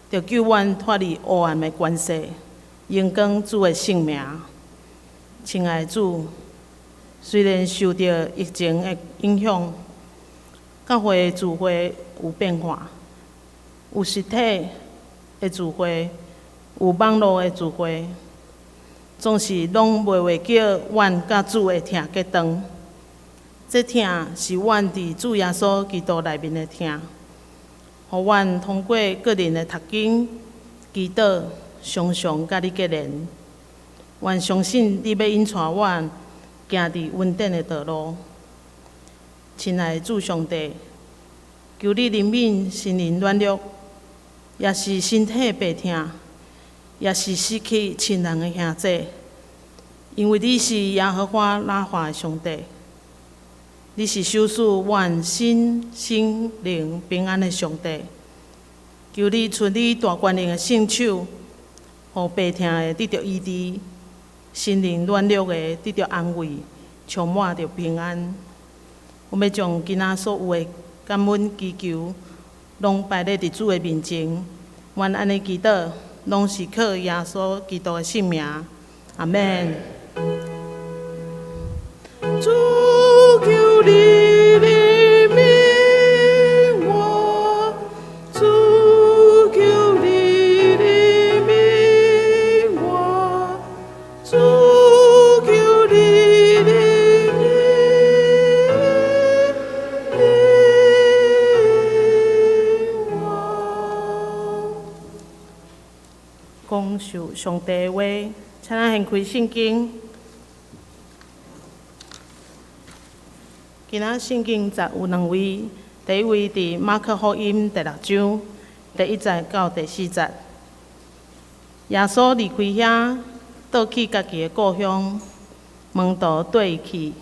就救阮脱离黑暗的关系，荣光主的圣名。亲爱的主，虽然受到疫情的影响，教会的聚会有变化，有实体的聚会，有网络的聚会。总是拢袂话叫阮甲主的疼结长，这疼是阮伫主耶稣基督内面的疼，互阮通过个人的读经、祈祷，常常甲你结连。愿相信你要引带阮行伫恩典的道路。亲爱的主上帝，求你怜悯心灵软弱，也是身体白疼。也是失去亲人的兄弟，因为你是耶和华拉法的上帝，你是守护阮心灵平安的上帝。求你出你大权能的圣手，互白疼的得到医治，心灵软弱的得到安慰，充满着平安。我要将今仔所有的感恩祈求，拢摆咧伫主的面前，愿安尼祈祷。拢是靠耶稣基督的性命。阿门。主求你怜悯我，主求你怜悯我，主求你怜悯我。讲述上帝的话，请咱掀开圣经。今仔圣经有2位，第一位伫马可福音第6章第1节到第4节。耶稣离开遐，倒去家己的故乡，门徒缀伊去。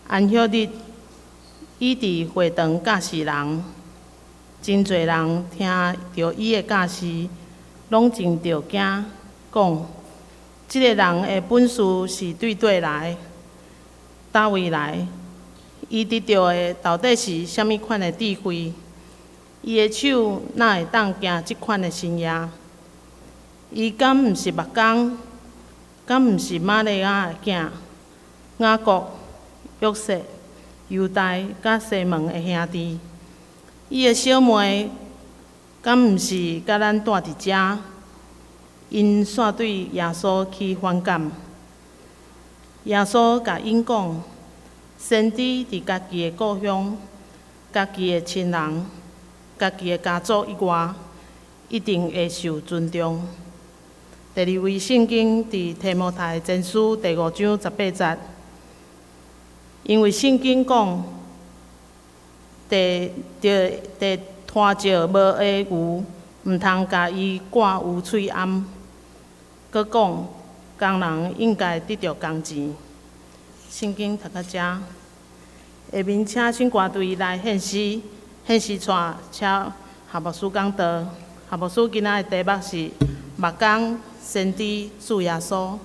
安息日，伊伫会堂教示人，真侪人听到伊的教示，拢真着惊，讲：即个人的本事是对来，叨位来？伊得到的到底是啥物款的智慧？伊的手哪会当行即款的神业？伊敢毋是目工？敢毋是玛利亚的囝？雅各、约瑟、犹大甲西门的兄弟？伊的小妹敢毋是甲咱住伫遮？因煞对耶稣去反感。耶稣甲因讲。先知伫家己的故乡、家己的亲人、家己的家族以外，一定会受尊重。第2位圣经伫提摩太前书第5章18节，因为圣经讲，地拖着无的牛，毋通甲伊挂有喙暗。佮讲，工人应该得到工钱。圣经读到遮，下面请新歌队来献诗，献诗带请夏牧师讲道。夏牧师今仔的题目是“目光先知主耶稣”。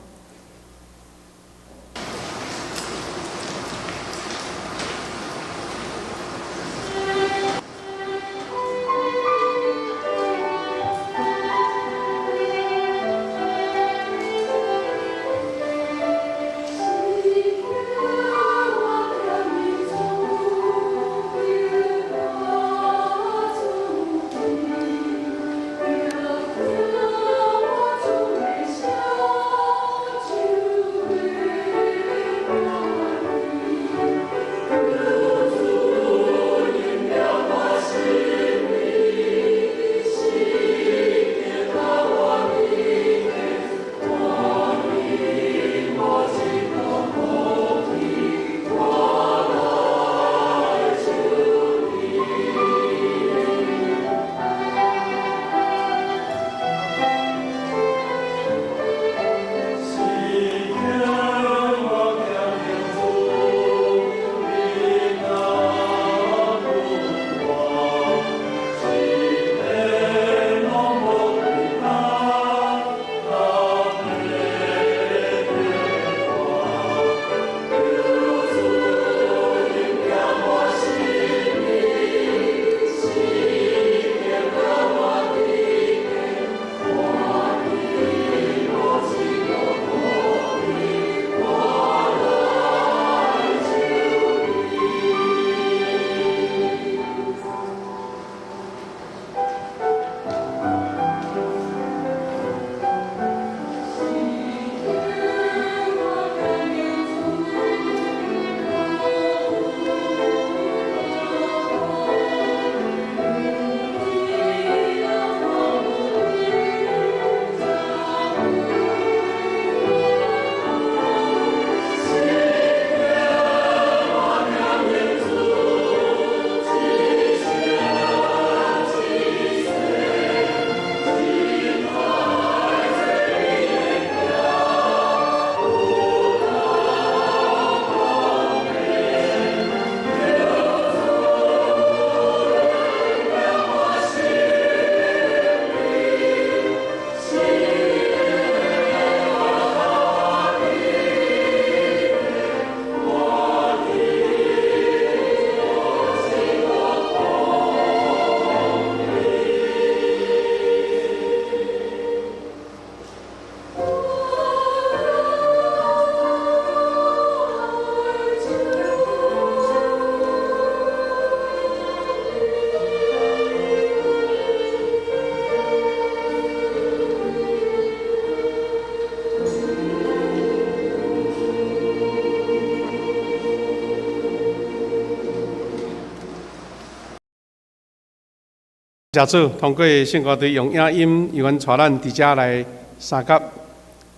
谢主通过圣歌队用影音，由阮带咱伫遮来三甲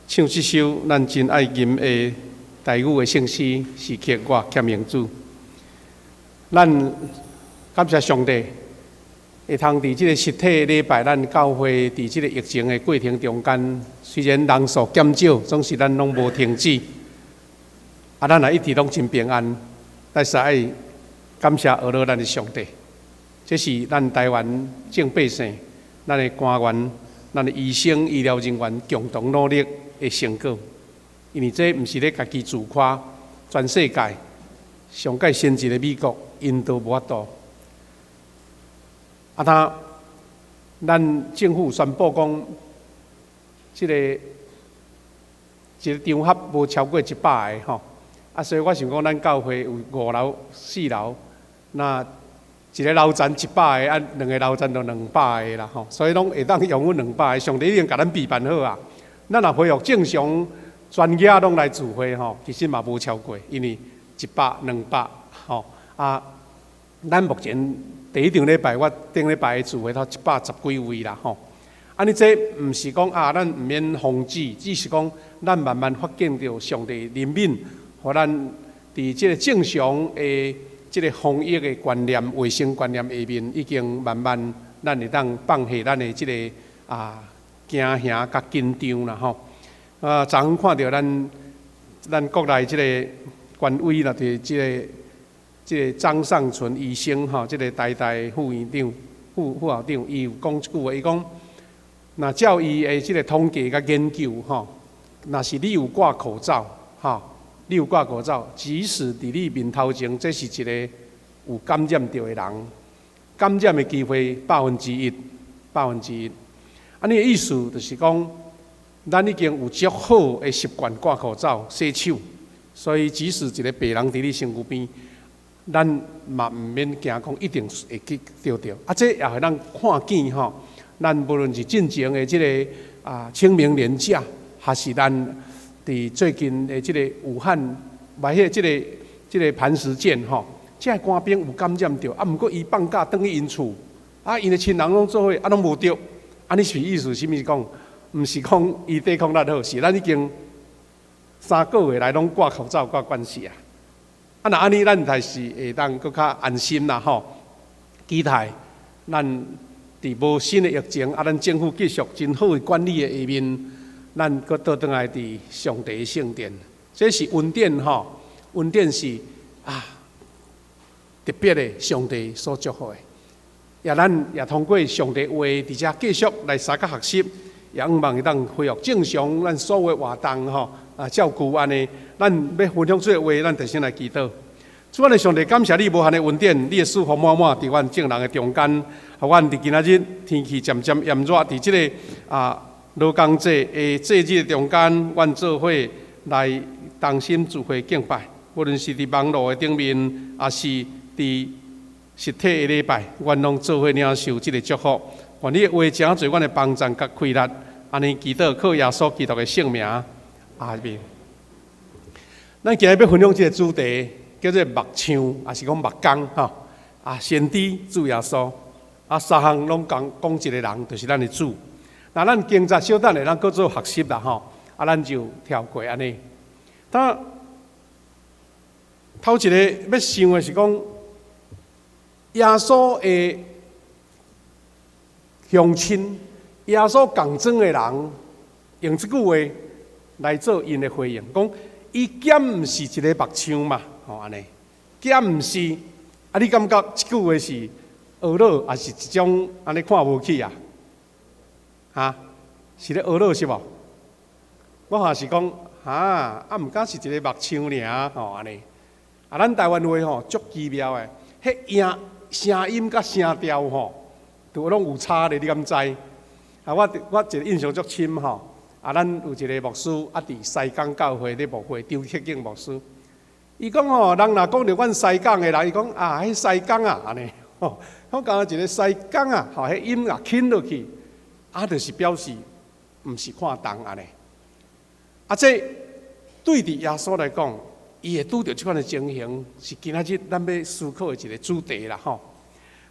唱这首咱真爱吟的台语的圣诗，是曲我欠名主。咱感谢上帝，会通伫即个实体礼拜，咱教会伫即个疫情的过程中间，虽然人数减少，总是咱拢无停止。咱也一直拢真平安，但是爱感谢俄罗咱的上帝。这是咱台湾正百姓、咱的官员、咱的医生、医疗人员共同努力的成果。因为这毋是咧家己自夸，全世界上界先进的美国，因都无法度。咱政府宣布讲，一个场合无超过100个吼。所以我想讲，咱教会有5楼、4楼，那一个楼层100个，2个楼层就200个啦吼。所以拢会当用阮200个，上帝已经甲咱备办好啊。咱若恢复正常，专业拢来指挥吼，其实嘛无超过，因为100、200吼咱目前第一场礼拜，我顶礼拜的聚会到110几位啦吼。安尼这毋是讲咱毋免防止，只是讲咱慢慢发现到上帝怜悯。互咱伫即个正常的即个防疫的观念、卫生观念下面，已经慢慢咱会当放下咱的即个惊吓甲紧张啦吼。昨昏看到咱国内即个官委啦，对即个张尚存医生吼，即个台大副院长、副校长，伊有讲一句话，伊讲，若照伊的即个统计甲研究吼，若是你有挂口罩吼。你有挂口罩，即使伫你面头前，这是一个有感染到的人，感染的机会1%，1%。安尼的意思就是讲，咱已经有足好的习惯挂口罩、洗手，所以即使一个病人伫你身躯边，咱嘛毋免惊讲一定会去钓到。这也互咱看见吼，咱无论是进前的即个清明连假，还是咱。伫最近的即个武汉，买迄即个磐石舰吼，这个官兵有感染着，毋过伊放假转去因厝，因的亲人拢做伙，拢无着，安尼是意思是物讲？毋是讲伊抵抗力好，是咱已经3个月来拢挂口罩挂关系啊。若安尼，咱才是会当搁较安心啦吼。期待咱伫无新的疫情，咱政府继续真好的管理的下面。咱搁倒转来伫上帝的圣殿，这是恩典吼，恩典是特别的上帝所祝福的。咱也通过上帝话伫遮继续来三甲学习，也希望会当恢复正常咱所有的活动吼，照顾安尼。咱要分享这个话，咱就先来祈祷。主啊，上帝感谢你无限的恩典，你的祝福满满伫阮众人的中间，互阮伫今仔日天气渐渐炎热，伫即个劳工节的节日中间，阮做伙来同心聚会敬拜，无论是伫网络的顶面，也是伫实体的礼拜，阮拢做伙领受即个祝福。愿你的话诚做阮的帮助甲开力，安尼祈祷靠耶稣基督的圣名，阿们。咱今日要分享即个主题，叫做目唱，也是讲目光吼。先知主耶稣，三项拢讲一个人，就是咱的主。那咱经早小等下，咱搁做学习啦吼，咱就跳过安尼。头一个要想的是讲，耶稣的乡亲，耶稣共装的人，用这句话来做因的回应，讲伊减毋是一个目唱嘛，吼安尼，减毋是你感觉这句话是恶乐，还是一种安尼看无起啊？是咧学老是无？我是讲毋敢是一个目唱尔吼安尼。咱台湾话吼足奇妙诶，迄声音甲声调吼，都拢有差咧，你敢知？我一个印象足深吼。咱有一个牧师伫西港教会咧牧会，张克敬牧师。伊讲吼，人若讲着阮西港诶人，伊讲迄西港安尼吼，我讲一个西港吼，迄音也轻落去。就是表示毋是看重安尼。这对伫耶稣来讲，伊会拄着即款的情形，是今仔日咱要思考的一个主题啦吼。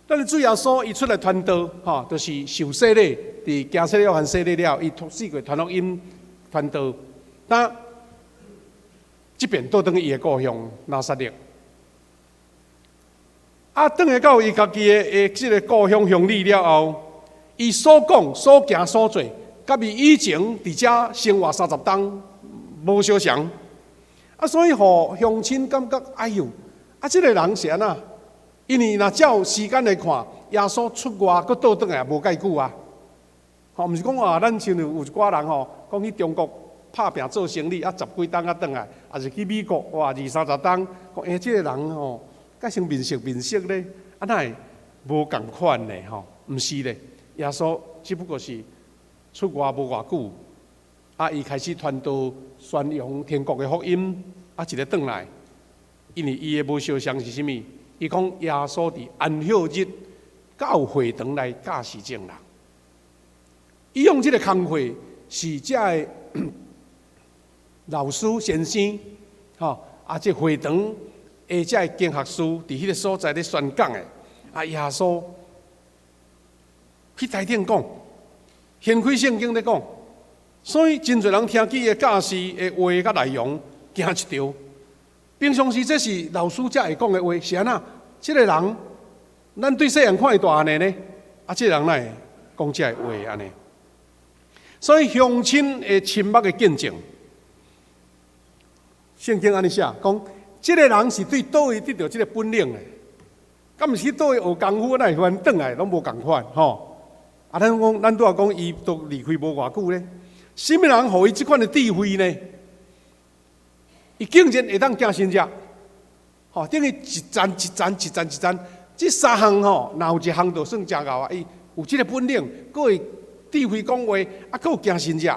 咱的主耶稣伊出来传道，就是受洗礼，伫加西利约翰洗礼了，伊4个传福音传道。但即边倒转伊的故乡拿撒勒，转来到伊家己的即个故乡乡里了后，伊所讲、所行、所做，甲伊以前伫遮生活30冬无相像。所以互乡亲感觉，哎呦，即个人是安那？因为若照时间来看，耶稣出外佮倒转来无介久啊。毋是讲咱像有一寡人讲去中国拍拼做生意，10几冬转来，也是去美国20-30冬，讲即个人甲像面色咧，安那会无共款咧毋是咧，耶稣只不过是出外无偌久，伊开始传道宣扬天国的福音，一个转来，因为伊的无相像是啥物？伊讲耶稣伫安息日到会堂来教示众人，伊用即个工会是遮的老师先生，即会堂的遮的经学师伫迄个所在咧宣讲的，耶稣去台顶讲，掀开圣经咧讲，所以真侪人听见伊的教示的话甲内容惊一跳。平常时这是老师才会讲的话，是安那？即个人，咱对细汉看伊大汉的呢，即个人哪会讲这个话安尼？所以乡亲的亲密的见证，圣经安尼写，讲即个人是对倒位得到即个本领的，敢毋是倒位学功夫，哪会忽然转来拢无共款咱讲，咱拄仔讲，伊都离开无偌久咧，什么人互伊即款的智慧呢？伊竟然会当行神迹，等于一赞，这3项若有一项就算真够啊！伊有即个本领，佫会智慧讲话，佫有行神迹，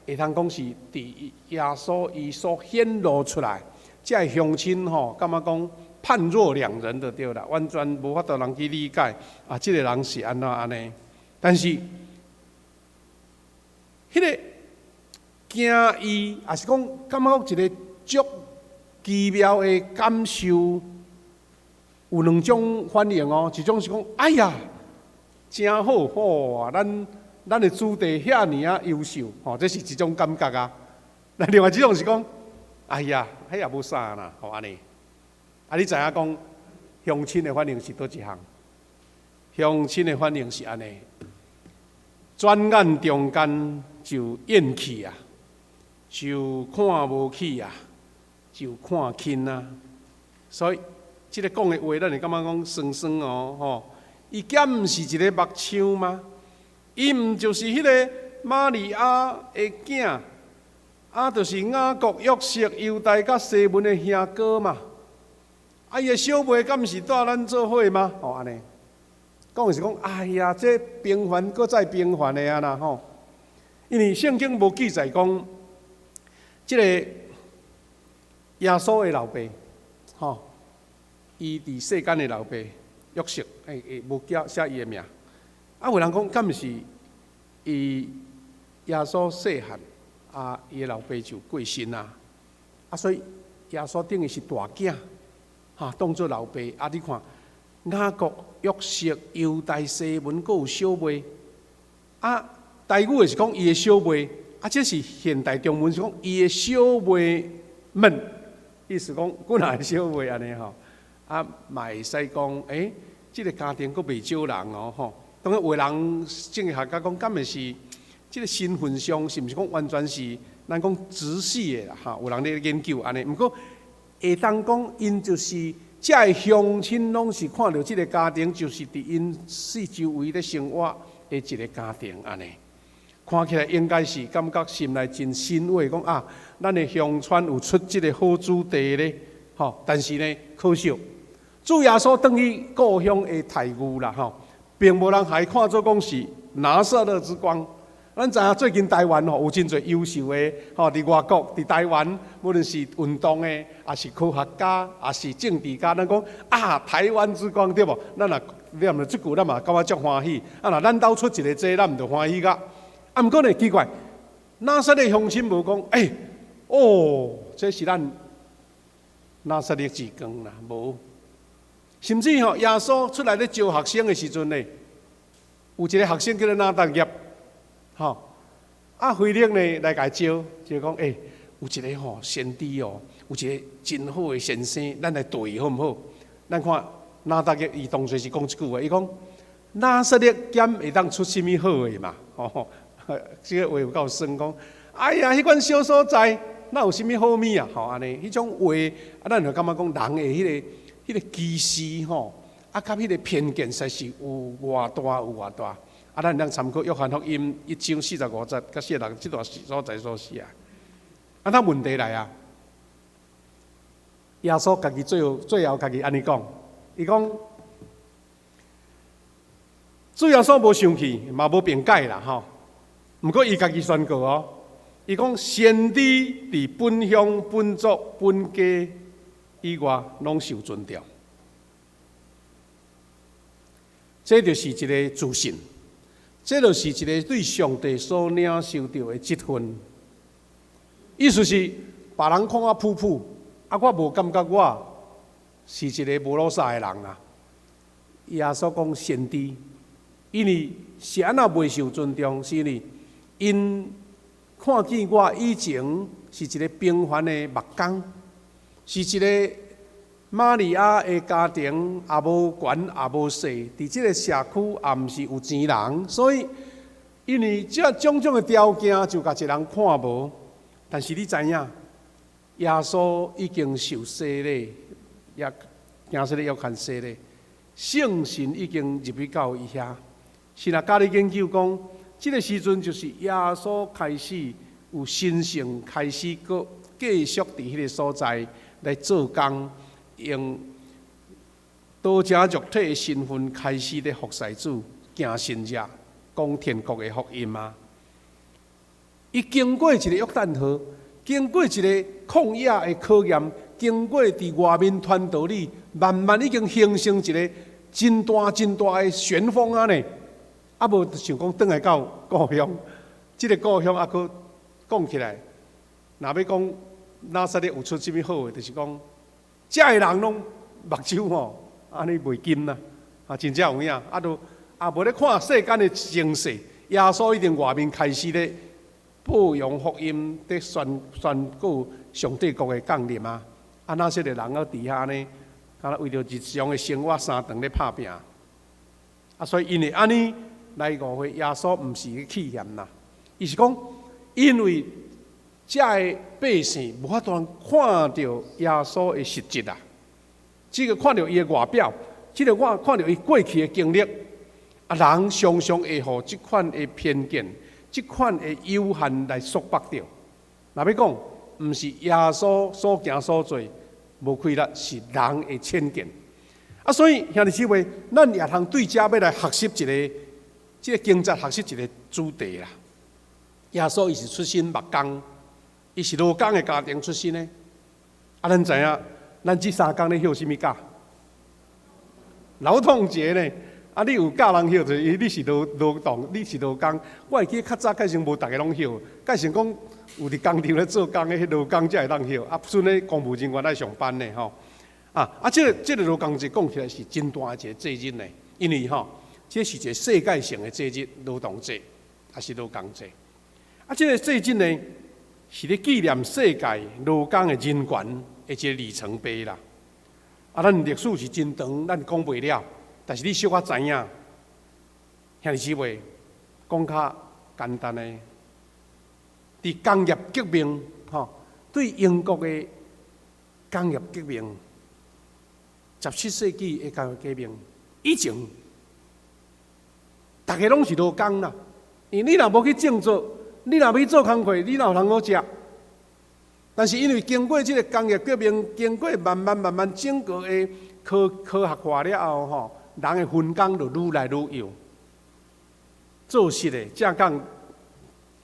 会通讲是伫耶稣伊所显露出来，这乡亲感觉讲判若两人就对啦，完全无法度人去理解即个人是安怎安尼。但是，迄个惊伊，也是讲感觉一个足奇妙的感受，有2种反应一种是讲，哎呀，真好咱的主地遐尔优秀这是一种感觉啊。那另外一种是讲，哎呀，迄也无啥啦，安尼。你知影讲乡亲的反应是倒一项？乡亲的反应是安尼。转眼中间就厌弃啊，就看无起啊，就看轻啊。所以，这个讲的话，咱会感觉讲酸酸伊敢毋是一个目枪吗？伊毋就是迄个玛利亚的囝，就是雅各、约瑟、犹大甲西门的兄哥嘛。伊的小妹敢毋是带咱做伙吗？安尼。讲的是讲，哎呀，这平凡搁再平凡的啊啦因为圣经无记载讲，这个耶稣的老爸，伊伫世间的老爸约瑟，无写伊的名。有人讲，敢毋是伊耶稣细汉伊的老爸就过身啊？所以耶稣等于是大囝，当作老爸。你看。雅各、约瑟、犹大、西门，阁有小妹。台语是讲伊的小妹，这是现代中文是讲伊的小妹们，意思讲几若小妹安尼嘛会使讲，这个家庭阁袂少人当然，有人政治学家讲，敢会是这个身份上是毋是讲完全是咱讲直系的啦？有人咧研究安尼，毋过会当讲因就是。这个乡亲拢是看到这个家庭，就是伫因四周围咧生活的一个家庭安尼，看起来应该是感觉心内真欣慰，讲咱的乡村有出这个好子弟咧，但是呢，可惜主耶稣等于故乡的太牛啦，并无人还看作讲是拿撒勒之光。咱知影最近台湾有真侪优秀的伫外国、伫台湾，无论是运动的，也是科学家，也是政治家，咱讲台湾之光对无？咱若念了即句，咱嘛感觉足欢喜。若咱兜出一个这，咱毋就欢喜甲。毋过呢，奇怪，拿撒勒乡亲无讲，这是咱拿撒勒之光啦，无。甚至耶稣出来咧招学生的时阵呢，有一个学生叫做拿达业，腓力呢来甲伊招，就讲有一个先知哦，有一个真好的先生，咱来对好唔好？咱看拿达业伊当初是讲一句话，伊讲拿撒勒减会当出什么好的嘛？这个话有够酸，讲哎呀，迄款小所在，哪有什么好物啊？安尼，迄种话咱就感觉讲人的迄个歧视甲迄个偏见，实是有偌大。咱能参考约翰福音1章45节到46这段所在所写。那问题来啊，耶稣家己最后家己安尼讲，伊讲主耶稣无生气，嘛无辩解啦毋过伊家己宣告哦，伊讲先知伫本乡、本族、本家以外，拢受尊重。这就是一个自信，这就是一个对上帝所领受到的职分。意思是，别人看我普普，我无感觉我是一个无落煞的人啦。耶稣讲先知，因为是安那未受尊重，是因为因看见我以前是一个平凡的木工，是一个玛利亚的家庭，也无悬也无细，伫这个社区也毋是有钱人，所以因为这种的条件，就甲一人看无。但是你知影，耶稣已经受洗礼，也行出来约翰洗礼，圣神已经入去到伊遐。是啦，家里研究讲，这个时阵就是耶稣开始有神性，开始搁继续伫迄个所在来做工，用道成肉体的身份开始咧服侍主，行神迹，讲天国的福音啊。伊经过一个约旦河，经过一个旷野的考验，经过伫外面传道理，慢慢已经形成一个真大的旋风啊呢！无想讲转来到故乡，这个故乡佫讲起来，若要讲拿撒勒有出什么好的，就是讲，遮个人拢目睭安尼袂金啦，真正有影，无咧看世间的情势，耶稣一定外面开始咧。播扬福音，在宣告上帝国的降临啊！那些个人喺底下呢，敢若为着日常的生活三顿咧拍拼所以因为安尼来误会耶稣，毋是去气嫌啦，伊是讲，因为遮个百姓无法度看到耶稣的实质啊，只个看到伊的外表，只个看到伊过去的经历人常常会互即款的偏见。即款的有限来束缚着，若要讲，毋是耶稣所行所做无亏力，是人的偏见。所以兄弟姊妹，咱也通对遮要来学习一个，即个经节学习一个主题啦。耶稣伊是出身木工，伊是劳工的家庭出身的。咱知影，咱即3工咧休什么假？劳动节呢？你有教人休，就是你是劳动，你是劳工。我会记较早介绍无大家拢休，介绍讲有伫工厂咧做工的，迄劳工才会当休。剩咧公务人员来上班呢吼。这个劳工节讲起来是真大一个节日呢，因为这是一个世界性的节日，劳动节也是劳工节。这个节日呢，是咧纪念世界劳工的人权的一个里程碑啦。咱历史是真长，咱讲袂了。但是你小可知影，兄弟姊妹，讲较简单的，伫工业革命，对英国的工业革命，17世纪的工业革命以前，大家拢是劳工啦。因为你若无去种作，你若要做工课，你哪有通好食？但是因为经过这个工业革命，经过慢慢整个的科学化了后，人的分工就愈来愈有，做实的正讲，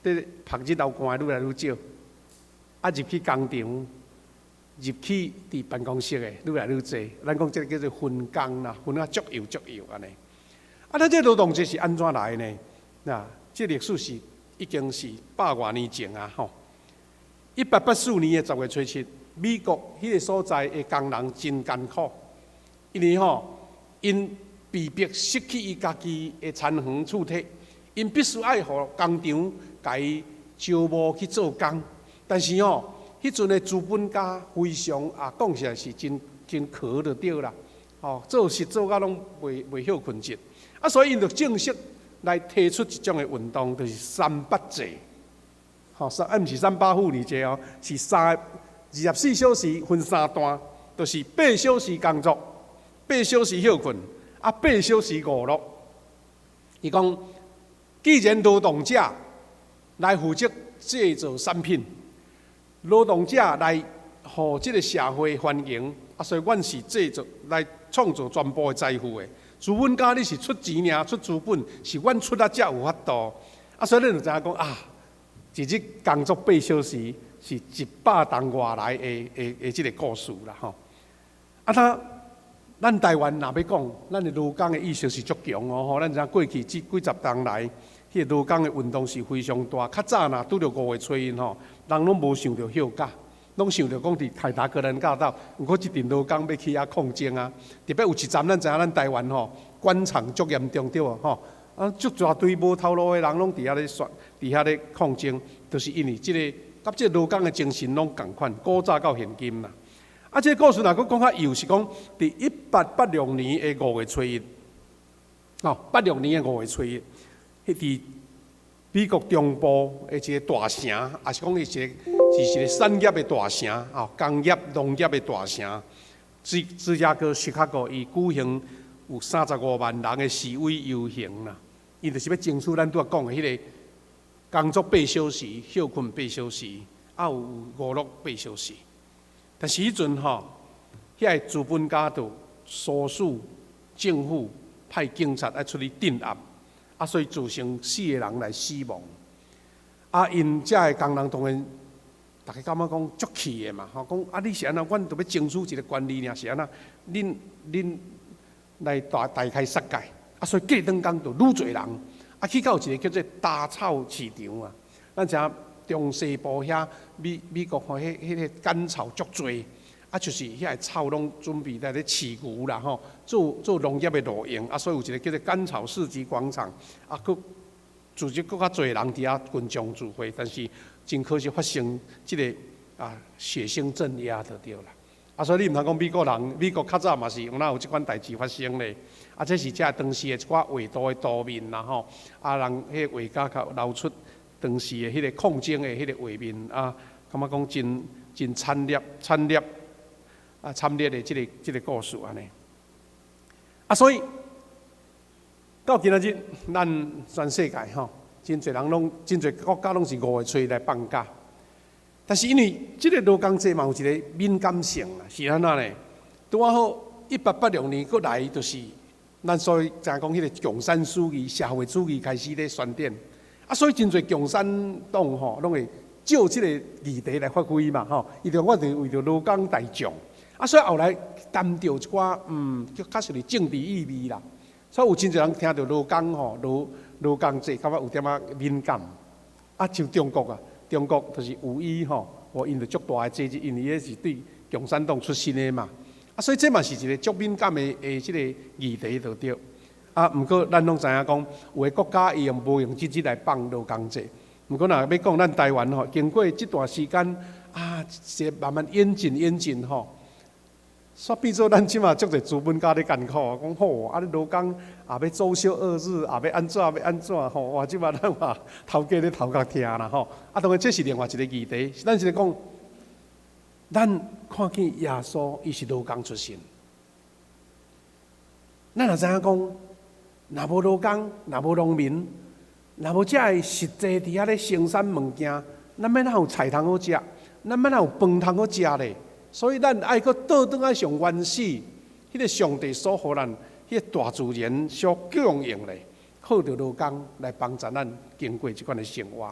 伫晒日头寒愈来愈少，入去工厂，入去伫办公室的愈来愈侪。咱讲这个叫做分工啦，分啊足有安尼。咱这劳动节是安怎来呢？这历史是已经是100多年前啊！1884年的10月初7，美国迄个所在的工人真艰苦。因为因被迫失去伊家己的田园厝体，因必须爱互工厂甲伊招募去做工。但是迄阵的资本家非常讲起来是真可就对啦。做事做到拢袂晓困节，所以因就正式来提出一种的运动，就是300制。毋是300妇女节是24小时分3段，就是8小时工作，8小时休困，8小时娱乐。伊讲，既然劳动者来负责制造产品，劳动者来互这个社会欢迎，所以阮是制造来创造全部的财富的。资本家你是出钱尔，出资本，是阮出才有法度。所以你就知影讲一日工作8小时是100吨外来的这个故事啦咱台湾若要讲，咱的劳工的意识是足强咱知影过去这几十年来，迄个劳工的运动是非常大。较早若拄着5月初一人拢无想着休假，拢想着讲伫凯达格兰大道，毋过一阵劳工要去遐抗争特别有一站，咱知影咱台湾官场足严重对足大堆无头路的人拢伫遐咧抗争，就是因为甲这个劳工的精神拢共款，古早到现今啦。这个故事若佫讲较幼，是讲伫1886年的5月初一，86年的5月初一，伫美国中部的一个大城，也是讲是一个产业的大城工业、农业的大城，芝加哥、Chicago，伊举行有35万人的示威游行啦。伊就是要争取咱拄仔讲的迄个工作8小时，休困8小时，有娱乐8小时。但是迄阵遐个资本家就唆使政府派警察来出去镇压，所以造成4个人来死亡。因遮个工人当然，大家感觉讲足气的嘛，讲你是安怎，阮着要争取一个权利尔，是安怎，恁来大开杀戒，所以过两工就愈侪人，去到一个叫做打草市场咱知影。中西部遐美国迄个甘草足多，就是遐个草拢准备来咧饲牛啦做农业的路用，所以有一个叫做甘草市集广场，佫组织佫较侪人伫遐群众聚会，但是真可惜发生即个血腥镇压就对啦。所以你毋通讲美国较早嘛是哪有即款代志发生咧？这是遮当时的一寡画图的图面啦人迄个画家较流出。当时的迄个抗争的迄个画面感觉讲真惨烈的这个故事安尼。所以到今仔日，咱全世界真侪人真侪国家拢是5月初来放假，但是因为这个劳工节嘛有一个敏感性啦，是安怎呢？拄啊好1886年过来，就是咱所以讲迄个共产主义、社会主义开始咧宣传。所以真侪共产党拢会照即个议题来发挥嘛伊就我就为着劳工大众所以后来谈到一寡较实是政治意味啦。所以有真侪人听到劳工劳工节，感觉有点敏感像中国中国就是五一因着足大的节日，因为迄是对共产党出身的嘛所以这嘛是一个足敏感的即个议题就对。毋过咱拢知影讲，有个国家伊无用即日来放劳工节。毋过若要讲咱台湾经过这段时间是慢慢演进煞变做咱即马足侪资本家咧艰苦讲好你劳工也要周休2日，也要安怎哇！即马咱话头家咧头壳疼啦当然这是另外一个议题。咱是讲，咱看见耶稣伊是劳工出身，咱也知影讲。若无劳工，若无农民，若无遮个实际伫遐咧生产物件，咱要哪有菜通好食？咱要哪有饭通好食咧？所以咱爱搁倒转来上原始，迄个上帝所互咱迄个大自然所供应咧，靠着劳工来帮助咱经过即款的生活。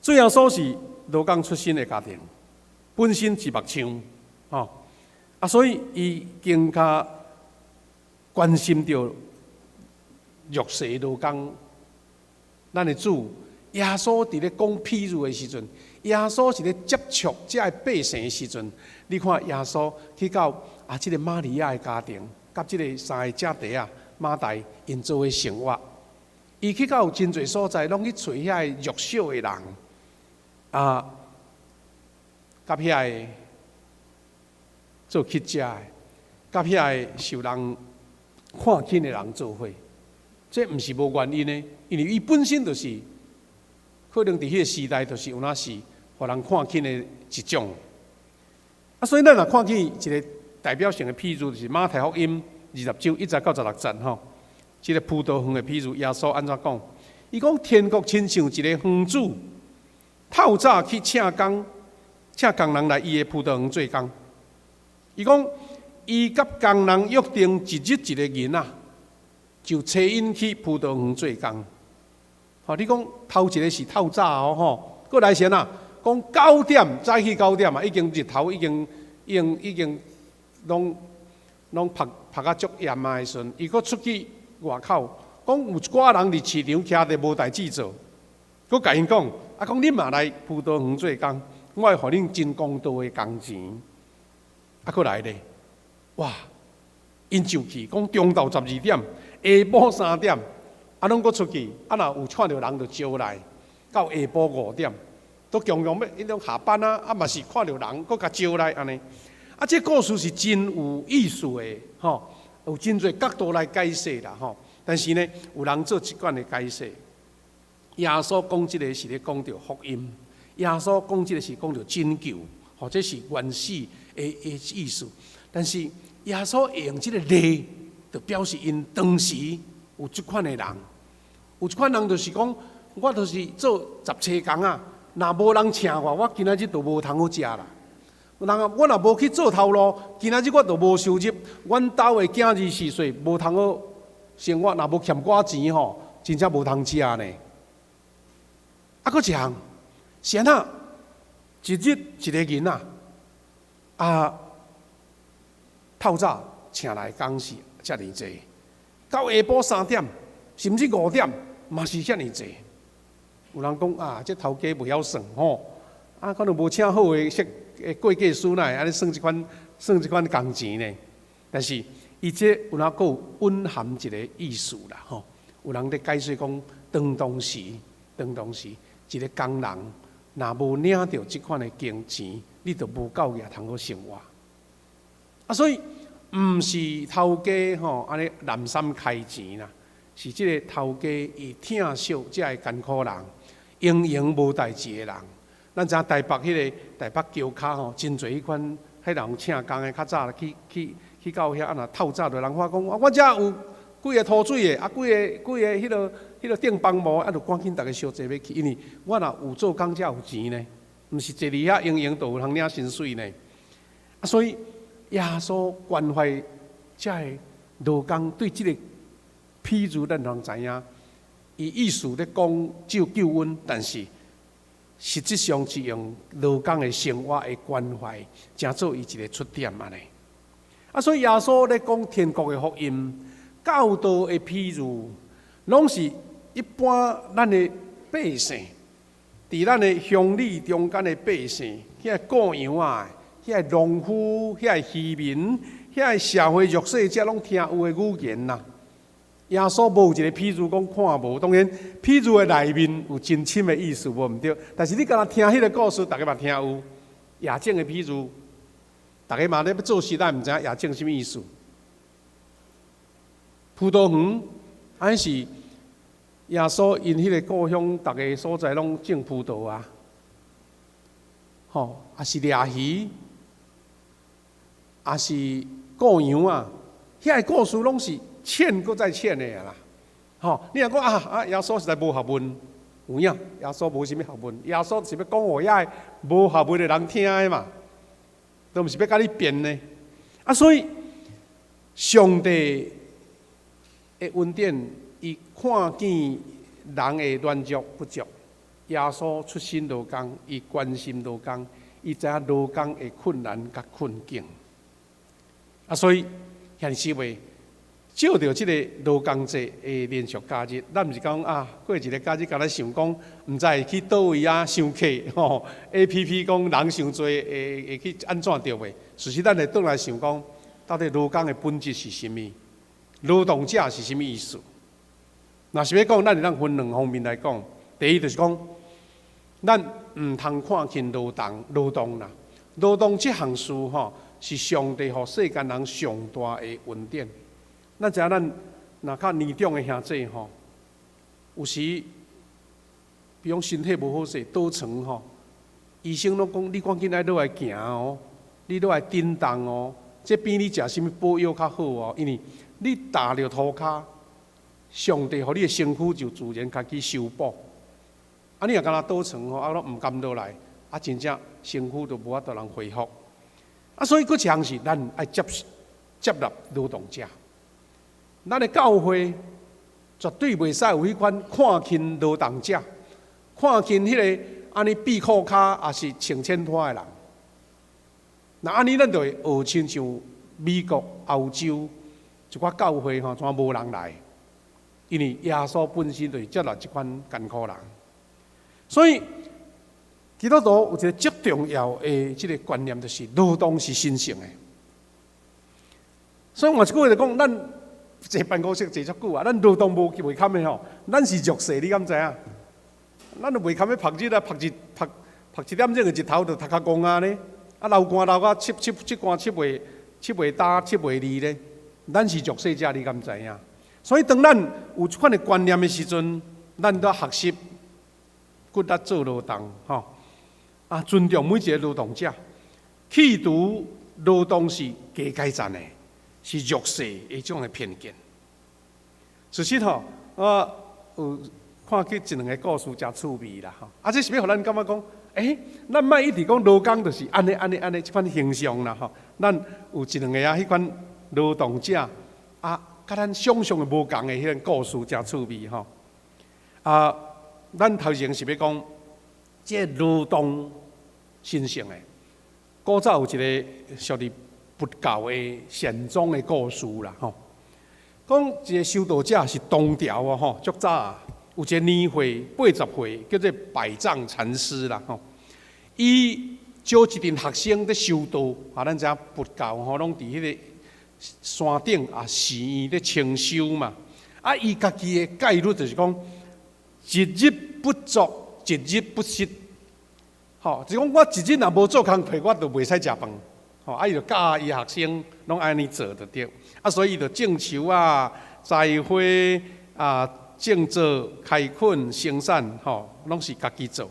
最后所是劳工出身的家庭，本身是目枪所以伊更加。关心到弱势劳工，咱的主耶稣伫咧讲譬喻的时阵，耶稣是咧接触这些百姓的时阵，你看耶稣去到这个玛利亚的家庭，甲这个三个姐弟马大因做伙生活。伊去到真侪所在，拢去找遐弱小的人，甲遐做乞食的，甲遐受人看轻的人做伙。这毋是无原因的，因为伊本身就是，可能伫迄个时代就是有那是互人看轻的一种。所以咱若看起一个代表性的譬喻，就是马太福音20章1节到16节吼。这个葡萄园的譬喻，耶稣安怎讲？伊讲天国亲像一个园主，透早去请工人来伊的葡萄园做工。伊讲伊甲工人约定一日一个日就找因去葡萄园做工。吼，你讲头一个是透早哦吼，过来先讲9点早起9点已经日头已经拢晒到足炎的时阵，伊佫出去外口，讲有一寡人伫市场徛伫无代志做，佫甲因讲，讲恁嘛来葡萄园做工，我会互恁真公道的工钱。佫来咧，哇！因就去，讲中昼12点，下晡3点，拢佫出去，若有看到人就招来，到下晡5点，都强要迄种下班嘛是看到人，佫甲招来安尼。这故事是真有意思的，吼，有真侪角度来解释啦，吼。但是呢，有人做一贯的解释。耶稣讲这个是咧讲到福音，耶稣讲这个是讲到拯救，或者是原始的意思。但是耶稣会用这个例，就表示因当时有这款的人，有一款人就是讲，我就是做杂车工若无人请我今仔日就无通好食啦。我若无去做头路，今仔日我就无收入。阮兜的囝儿4岁，无通好生活，若无欠我钱吼，真正无通吃呢。佫一项，先一日一个人透早请来工时遮尔济，到下晡3点，甚至5点，嘛是遮尔济。有人讲这头家袂晓算吼，可能无请好的会计师呐，安尼算一款工钱呢。但是伊这有哪个蕴含一个意思啦吼？有人咧解释讲，当时一个工人若无领到这款的金钱，你就无够业通好生活。所以毋是头家吼安尼滥散开钱啦，是这个头家伊疼惜这个艰苦人，用无代志的人。咱知影台北台北桥骹吼，真侪迄款迄人请工的，较早去到遐，若透早就人发讲，我遮有几个吐水的，几个迄个电帮模，就赶紧大家烧坐要去，因为我若有做工才有钱呢，毋是坐伫遐用就有通领薪水呢。所以耶稣关怀这个劳工，对这个譬喻咱通知影，伊意思咧讲救恩，但是实质上是用劳工的生活的关怀，成做伊一个出点安尼。所以耶稣咧讲天国的福音，教导的譬喻，拢是一般咱的百姓，伫咱的乡里中间的百姓，遐雇羊遐农夫、遐渔民、遐社会弱势者，拢听有的语言呐。耶稣无有一个譬喻讲看无，当然譬喻的内面有真深的意思，无毋对。但是你敢若听迄个故事，大家嘛听有亚正的譬喻，大家嘛咧要做时，咱毋知影亚正什么意思。葡萄园，安是耶稣因迄个故乡，逐个所在拢种葡萄吼，也是掠鱼，也是雇羊遐个故事拢是欠搁再欠的啦。你若讲耶稣实在无学问，有影，耶稣无啥物学问，耶稣是要讲互遐个无学问的人听的嘛，都毋是要甲你辩呢。所以上帝的恩典，伊看见人的软弱不足，耶稣出身劳工，伊关心劳工，伊知影劳工的困难甲困境。所以现时话，照着即个劳工节的连续假日，咱毋是讲啊，过一个假日，敢若想讲，毋知去倒位啊上课吼 ，APP 讲人伤多，会去安怎着袂？事实咱会倒来想讲，到底劳工的本质是啥物？劳动者是啥物意思？若是要讲，咱会当分两方面来讲。第一就是讲，咱毋通看轻劳动啦。劳动这项事吼，是上帝互世间人上大的恩典。咱知影咱若较年长的兄弟吼，有时比如身体无好势，倒床吼，医生拢讲你赶紧爱落来行哦，你落来振动哦，这比你食啥物补药较好哦，因为你踏着涂骹，上帝互你的身躯就自然家己修补。啊，你若敢若倒床吼，啊，拢毋甘落来，啊，真正身躯就无法度人恢复。啊，所以佫一项是咱爱接纳劳动者。咱的教会绝对袂使有迄款看轻劳动者，看轻迄个安尼闭裤骹也是穿浅拖的人。那安尼咱就会学亲像美国、欧洲一寡教会吼，怎无人来？因为耶稣本身就是接纳即款艰苦人。所以基督徒有一个最重要的即个观念，就是劳动是神圣的。所以换一句话就讲，咱坐办公室坐足久啊，咱劳动无袂堪的吼，咱是弱势，你敢知影？咱就袂堪要读日啊，读一点钟日头就读较戆啊呢，啊流汗流啊七汗七袂干七袂利咧，咱是弱势者，你敢知影？所以当咱有即款的观念的时阵，咱都要学习，骨力做劳动吼，啊尊重每一个劳动者，企图劳动是加改善的。是弱势的一种的偏见。事实吼，我有看去一两个故事真趣味啦吼。啊，这是要互咱感觉讲，咱莫一直讲劳工就是安尼即款形象啦吼。咱有一两个啊，迄款劳动者啊，甲咱想象的无共的迄个故事真趣味吼。啊，咱头前是要讲，这劳动神圣的。古早有一个属于佛教的禅宗的故事啦，吼，讲一个修道者是东条啊，吼，足早有一个年会80岁，叫做百丈禅师啦，吼，伊招一群学生在修道，啊，咱知影佛教吼，拢伫迄个山顶啊寺院咧清修嘛，啊，伊家己的戒律就是讲，一日不作，一日不食，吼，就讲我一日若无做工课，我就袂使食饭。吼，啊，伊就教伊学生拢安尼做就对，啊，所以伊就种树啊、栽花啊、种作、开垦、生产，吼，拢是家己做，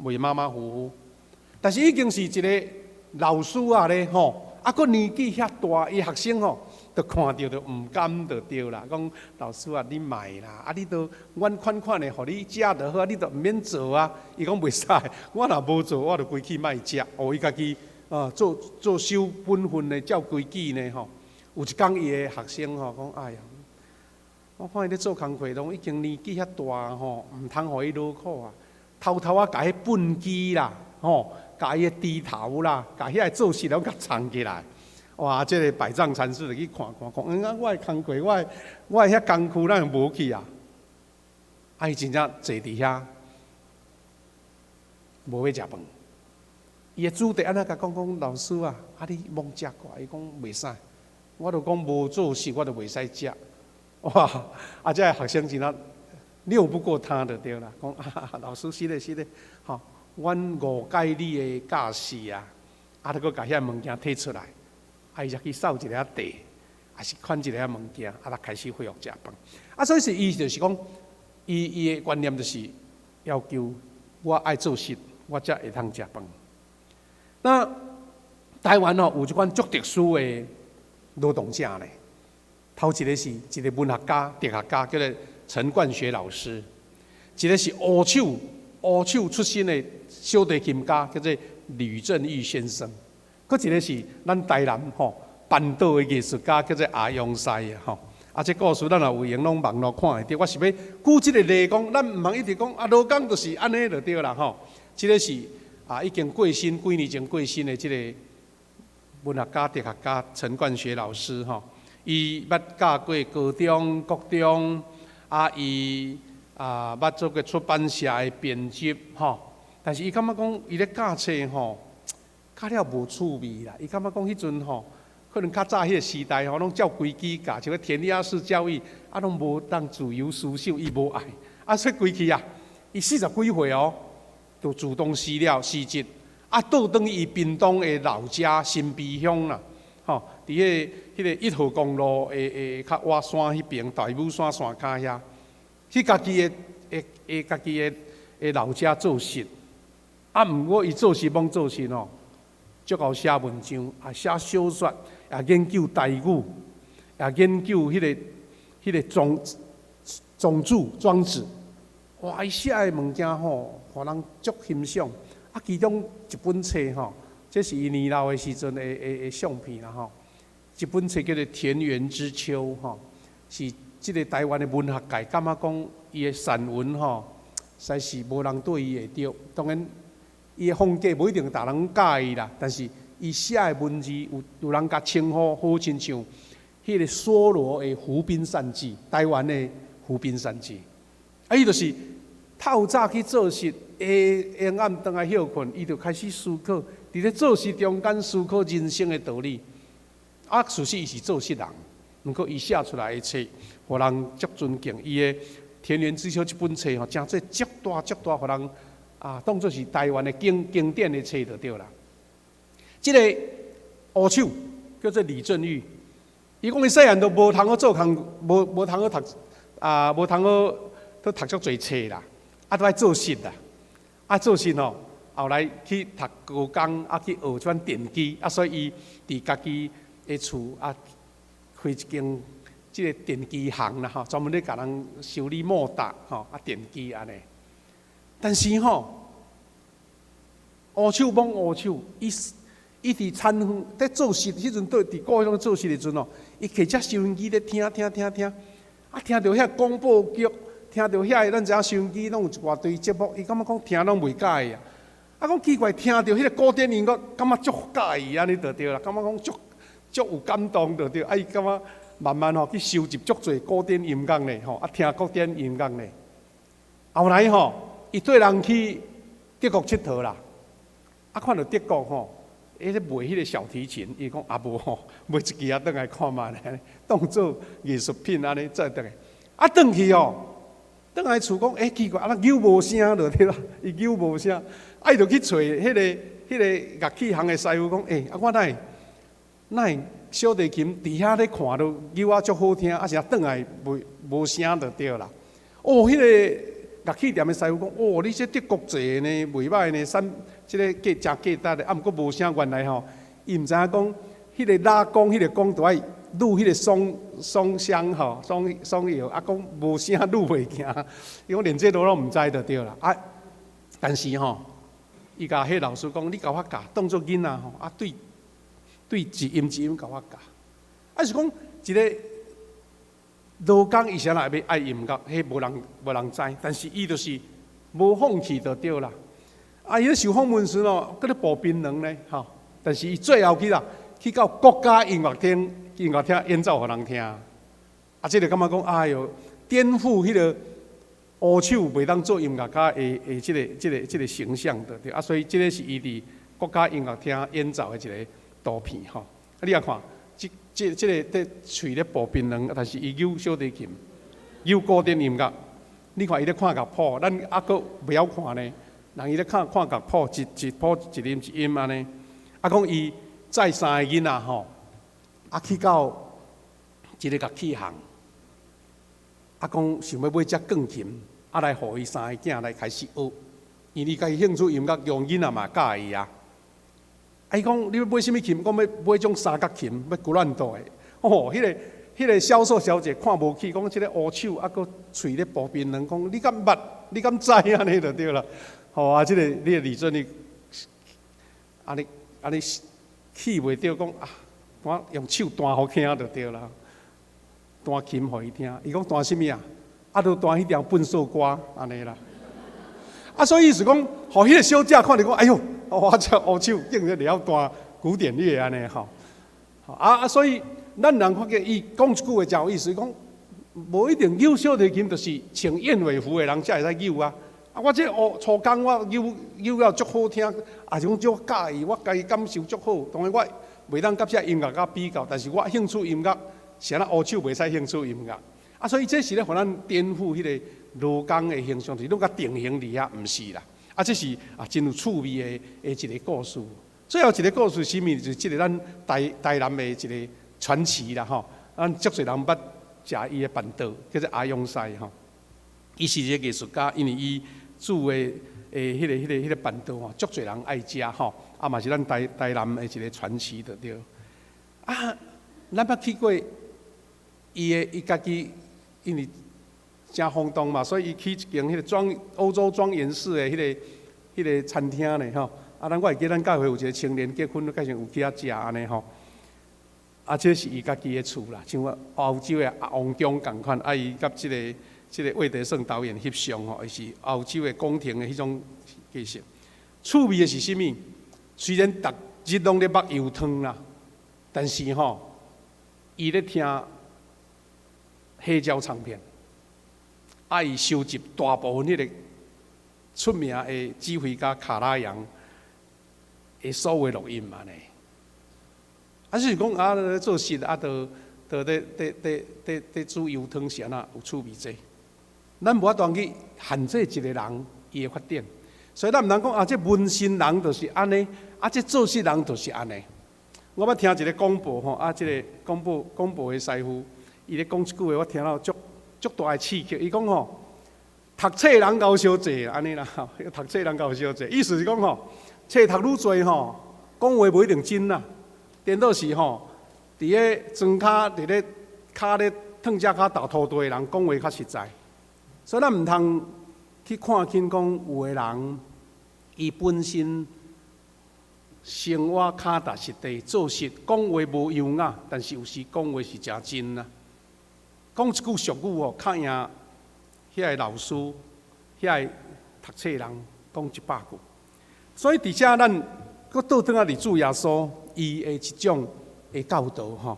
袂马马虎虎。但是已经是一个老师啊咧，吼，啊，佫年纪遐大，伊学生吼，就看到就毋甘就对啦，讲老师啊，你卖啦，啊，你都阮款的，互你食就好，你都毋免做啊。伊讲袂使，我若无做，我就规矩卖食，伊家己。做守本分的，照规矩呢吼。有一天伊的学生吼讲，哎呀，我看伊咧做工课，拢已经年纪遐大吼，毋通互伊劳苦啊。偷偷啊，甲迄粪机啦，吼，甲伊的猪头啦，甲遐做事拢甲藏起来。哇！这个百丈禅师就去看，讲，我的工课，我的遐工区，咱无去啊。啊，伊真正坐伫遐，无要食饭。伊的主题安怎甲讲老师啊，啊你罔食过？伊讲袂使，我就讲无做事，我就袂使食。哇！啊，这学生真啊拗不过他就对啦。讲老师是咧，吼，阮误解你的教示啊，啊，佮甲遐物件摕出来，啊，伊才去扫一个地，啊是看一个物件，啊，才开始恢复食饭。啊，所以是伊就是讲，伊的观念就是要求我爱做事，我才会通食饭。那台湾吼有一款足特殊的劳动者呢，头一个是一个文学家、哲学家，叫做陈冠学老师；一个是乌手出身的小提琴家，叫做吕正玉先生；佮一个是咱台南吼办道的艺术家，叫做阿勇西啊吼。啊，这故事咱也有闲拢网络看会到。我是要举这个例讲，咱毋通一直讲啊，劳工就是安尼就对啦吼。这个是。啊，已经过身，几年前过身的这个文学家、哲学家陈冠学老师，吼，伊捌教过高中、国中，伊捌做过出版社的编辑吼。但是伊感觉讲，伊咧教册吼，教了无趣味啦。伊感觉讲迄阵吼，可能较早迄个时代吼，拢照规矩教，像个填鸭式教育，拢无当自由思想，伊无爱。所以规矩啊，伊40几岁哦，就自动辞职，倒转去伊屏东的老家新埤乡啦，吼，伫迄个1号公路的较外山迄边，大武山山骹遐，去家己的老家做事。毋过伊做事罔做事哦，足够写文章，写小说，也研究台语，也研究迄个庄子。哇！伊写的物件吼，互人足欣赏。其中一本册吼，这是伊年老的时阵的相片啦吼。一本册叫做《田园之秋》吼，是即个台湾的文学界感觉讲伊的散文吼，实在是无人对伊会着。当然，伊的风格无一定逐人介意啦，但是伊写的文字有人甲称呼，好亲像迄个梭罗的《湖滨散记》，台湾的《湖滨散记》。伊就是透早去做事，下暗顿来休困，伊就开始思考，伫咧做事中间思考人生的道理。事实伊是做事人，不过伊写出来的册，互人足尊敬。伊的《田园之秋》这本册吼，真做足大，互人当作是台湾的经典的册就对啦。这个乌手叫做李振玉，伊讲伊细汉都无通好做工，无通好读无通好都读足侪册啦，都爱做事啦，做事吼，后来去读高工，去学转电机，所以伊伫家己的厝开一间即个电机行啦吼，专门咧甲人修理摩打吼，电机安尼。但是吼，乌手摸乌手，伊伫餐厅在做事，迄阵伫故乡做事的阵哦，伊摕只收音机咧听，听到遐广播剧。听到遐咱知影收音机拢有一大堆节目，伊感觉讲听拢袂介意啊。讲奇怪，听到迄个古典音乐，感觉足介意安尼就对啦。感觉讲足有感动就对。伊感觉慢慢吼去收集足侪古典音乐呢，吼听古典音乐呢。后来吼，伊对人去德国佚佗啦，看到德国吼，咧卖迄个小提琴，伊讲无吼，买一支倒来看嘛咧，当做艺术品安尼再倒来。转去哦。倒来厝讲，奇怪，扭无声就对啦，伊扭无声，伊就去找迄个乐器行的师傅讲，我哪会小提琴伫遐咧看到扭足好听，是倒来无声就对啦。迄个乐器店的师傅讲，你这德国製呢，袂歹呢，即个真价值的，毋过无声，原来吼，伊毋知影讲，迄个拉弓，迄个弓都爱愈迄个松香吼，松药，讲无声愈袂行，伊讲连这都拢毋知就对啦。但是吼，伊甲迄老师讲，你甲我教，当作囡仔吼，对一音一音甲我教。是讲一个老工，伊啥人会要爱音乐，迄无人知，但是伊就是无放弃就对啦。伊咧受访问时咯，搁咧步槟榔咧，吼，但是伊最后去到国家音乐厅演奏互人听，即个感觉讲，哎哟，颠覆迄个乌手袂当做音乐家的即个形象的对。所以即个是伊伫国家音乐厅演奏的一个图片吼。你也看，即个在喙咧步槟榔，但是伊扭小提琴，扭古典音乐。你看伊咧看乐谱，咱阁袂晓看呢。人伊咧看乐谱，一谱一音一音安尼。讲伊载3个囡仔吼，去到一个乐器行，讲想要买只钢琴，来互伊3个囝来开始学，因为伊家己兴趣音乐，用囡仔嘛介意啊。伊讲你要买什么琴？讲要买种三角琴，要古兰度的。迄个销售小姐看无起，讲即个乌手，阁喙咧步槟榔，讲你敢捌？你敢知安尼就对啦。即个你的李准你安尼气袂着，讲我用手弹互听就对啦，弹琴互伊听。伊讲弹什么啊？就弹迄条笨手歌安尼啦。所以是讲，互迄个小姐看着讲，哎哟，我这乌手竟然会晓弹古典乐安尼吼。所以咱人发觉伊讲一句话真有意思，讲无一定扭小提琴，就是穿燕尾服的人才会使扭啊。啊，我这学初工我扭了足好听，也是讲足介意，我家己感受足好。当然我袂当甲这音乐甲比较，但是我兴趣音乐是安那乌手袂使兴趣音乐。啊，所以这是咧，互咱颠覆迄个罗工的形象，就是拢甲定型伫遐，毋是啦。啊，这是真有趣味的一个故事。最后一个故事是物？就是即个咱台南的一个传奇啦吼。咱足侪人捌食伊的饭刀，叫做阿勇西吼。伊是一个艺术家，因为伊煮的迄个饭刀吼，足侪人爱食吼。啊，嘛是咱台南的一个传奇的对。啊，咱捌去过伊家己，因为真轰动嘛，所以伊去一间迄个欧洲庄园式的迄个餐厅呢吼。啊，我会记咱教会有一个青年结婚，介绍有去遐食安尼吼。啊，这是伊家己的厝啦，像欧洲的王宫共款。啊，伊甲即个魏德胜导演翕相吼，伊是欧洲的宫廷的迄种气息。趣味的是啥物？虽然逐日拢咧捌油汤啦，但是吼，伊咧听黑胶唱片，啊，伊收集大部分迄个出名的指挥家卡拉扬的所有录音嘛呢。啊，就是讲啊，做事啊，都煮油汤是安那有趣味济。咱无法当去限制一个人伊的发展，所以咱毋通讲啊，这文心人就是安尼，啊，这做事人就是安尼。我捌听一个广播吼，啊，这个广播的师傅，伊咧讲一句话，我听到足大的刺激。伊讲吼，读册人够少济，安尼啦，读册人够少济，意思是讲吼，册读愈济吼，讲话无一定真啦。颠倒是吼，伫咧庄骹伫咧骹咧烫只骹打土地的人讲话较实在，所以咱毋通去看轻讲有的人，伊本身生活脚踏实地做事，讲话无优雅，但是有时讲话是真真啊。讲一句俗语哦，较赢遐个老师、遐个读册人讲100句。所以伫遮咱搁倒转啊，伫主耶稣。伊的一种的教导吼，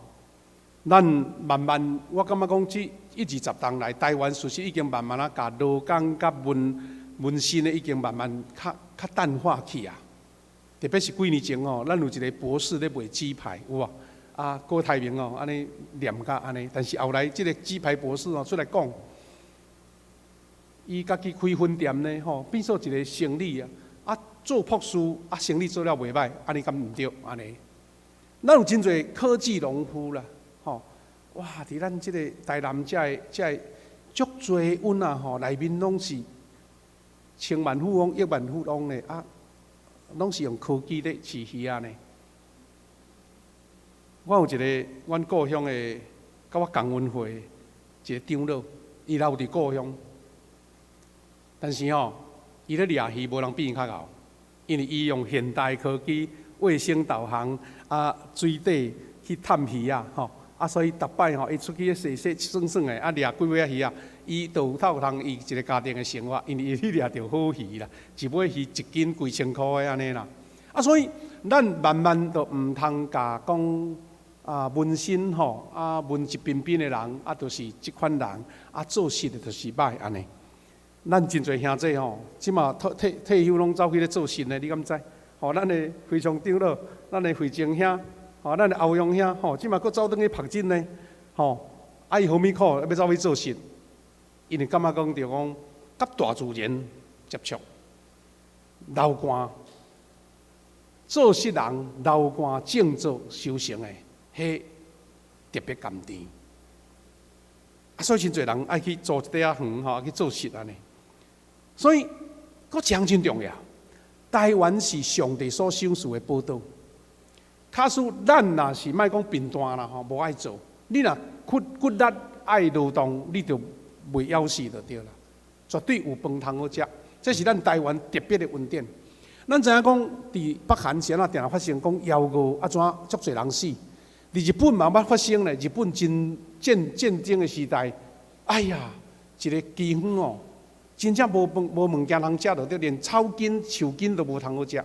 咱慢慢，我感觉讲这1-20年来，台湾事实已经慢慢啊，甲罗工甲文心的已经慢慢较淡化去啊。特别是几年前哦，咱有一个博士咧卖鸡排，有无？啊，郭台铭哦，安尼念甲安尼，但是后来这个鸡排博士哦出来讲，伊家己开分店呢吼，变做一个生意啊，啊做博士啊生意做了袂歹，安尼敢毋对安尼？咱有真侪科技农夫啦，吼！哇！伫咱即个台南遮个足侪阮啊吼，内面拢是千万富翁、亿万富翁呢啊，拢是用科技咧饲鱼啊呢。我有一个阮故乡的，甲我同温会一个长老，伊留伫故乡，但是吼，伊咧掠鱼无人比伊较敖，因为伊用现代科技。卫星导航啊，水底去探鱼啊，吼啊，所以逐摆吼，伊出去洗耍耍的，啊掠几尾鱼啊，伊就有透通伊一个家庭的生活，因为伊去掠着好鱼啦，一尾鱼1斤几千块的安尼啦，啊，所以咱慢慢都毋通甲讲啊文心吼啊文质彬彬的人啊，就是即款人啊做事的就是歹安尼。咱真侪兄弟吼，即马退休拢走去咧做事呢，你敢知？吼，咱的非常长老，咱的慧正兄，吼，咱的欧阳兄，吼，即马佫走转去读经呢，吼，啊伊何米苦要走去做事，因为感觉讲着讲，甲大自然接触，流汗，做事人流汗静坐修行的，迄特别甘甜。啊，所以真侪人爱去做一块仔园，吼，去做事安尼，所以佫真重要。台湾是上帝所赏赐的宝岛。假使咱若是莫讲贫惰啦吼，无爱做，你若骨力爱劳动，你就袂枵死就对啦。绝对有饭通好食，这是咱台湾特别的恩典。咱知影讲，伫北韩时啊，定发生讲幺蛾啊怎足侪人死。伫日本嘛捌发生咧，日本战争的时代，哎呀，一个饥荒哦。真正无物件通食，就连草根、树根都无通好食，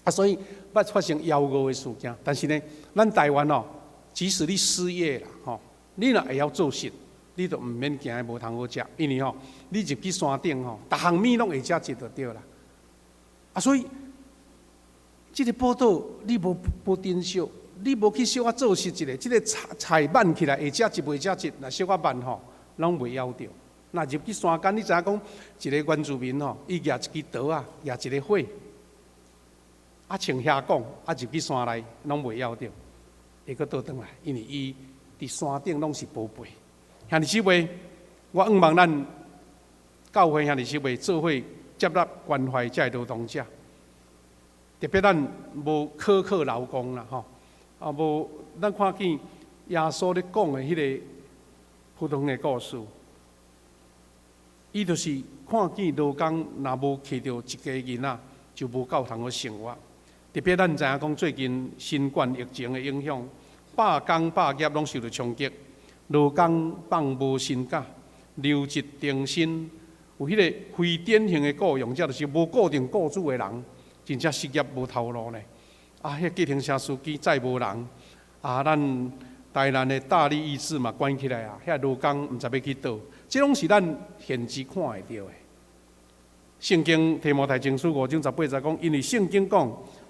啊，所以捌发生幺蛾的事件。但是呢，咱台湾哦，即使你失业啦，吼，你若会晓做事，你就毋免惊无通好食，因为吼，你入去山顶吼，逐项物拢会食就对啦。啊，所以即个报道你无珍惜，你无去小可做实一个，即个菜慢起来会食一袂食一，若小可慢吼，拢袂晓着。若入去山间，你知影讲一个原住民吼，伊举一支刀啊，举一个火，啊穿遐讲，啊入去山内拢袂晓着，会阁倒转来，因为伊伫山顶拢是宝贝。兄弟姊妹，我仰望咱教会兄弟姊妹做伙接纳关怀这劳动者，特别咱无苛刻劳工啦，吼，啊无咱看见耶稣咧讲的迄个普通的故事，伊就是看见劳工若无摕到一家囡仔，就无够通好生活。特别咱知影讲最近新冠疫情的影响，百工百业拢受到冲击。劳工放无薪假，留职停薪，有迄个非典型的雇用者，就是无固定雇主的人，真正失业无头路呢。啊，迄计程车司机再无人，啊，咱台南的大力医治嘛关起来啊，遐劳工毋知要去倒，这拢是咱现实看会到的。圣经提摩太前书5章18节讲，因为圣经讲，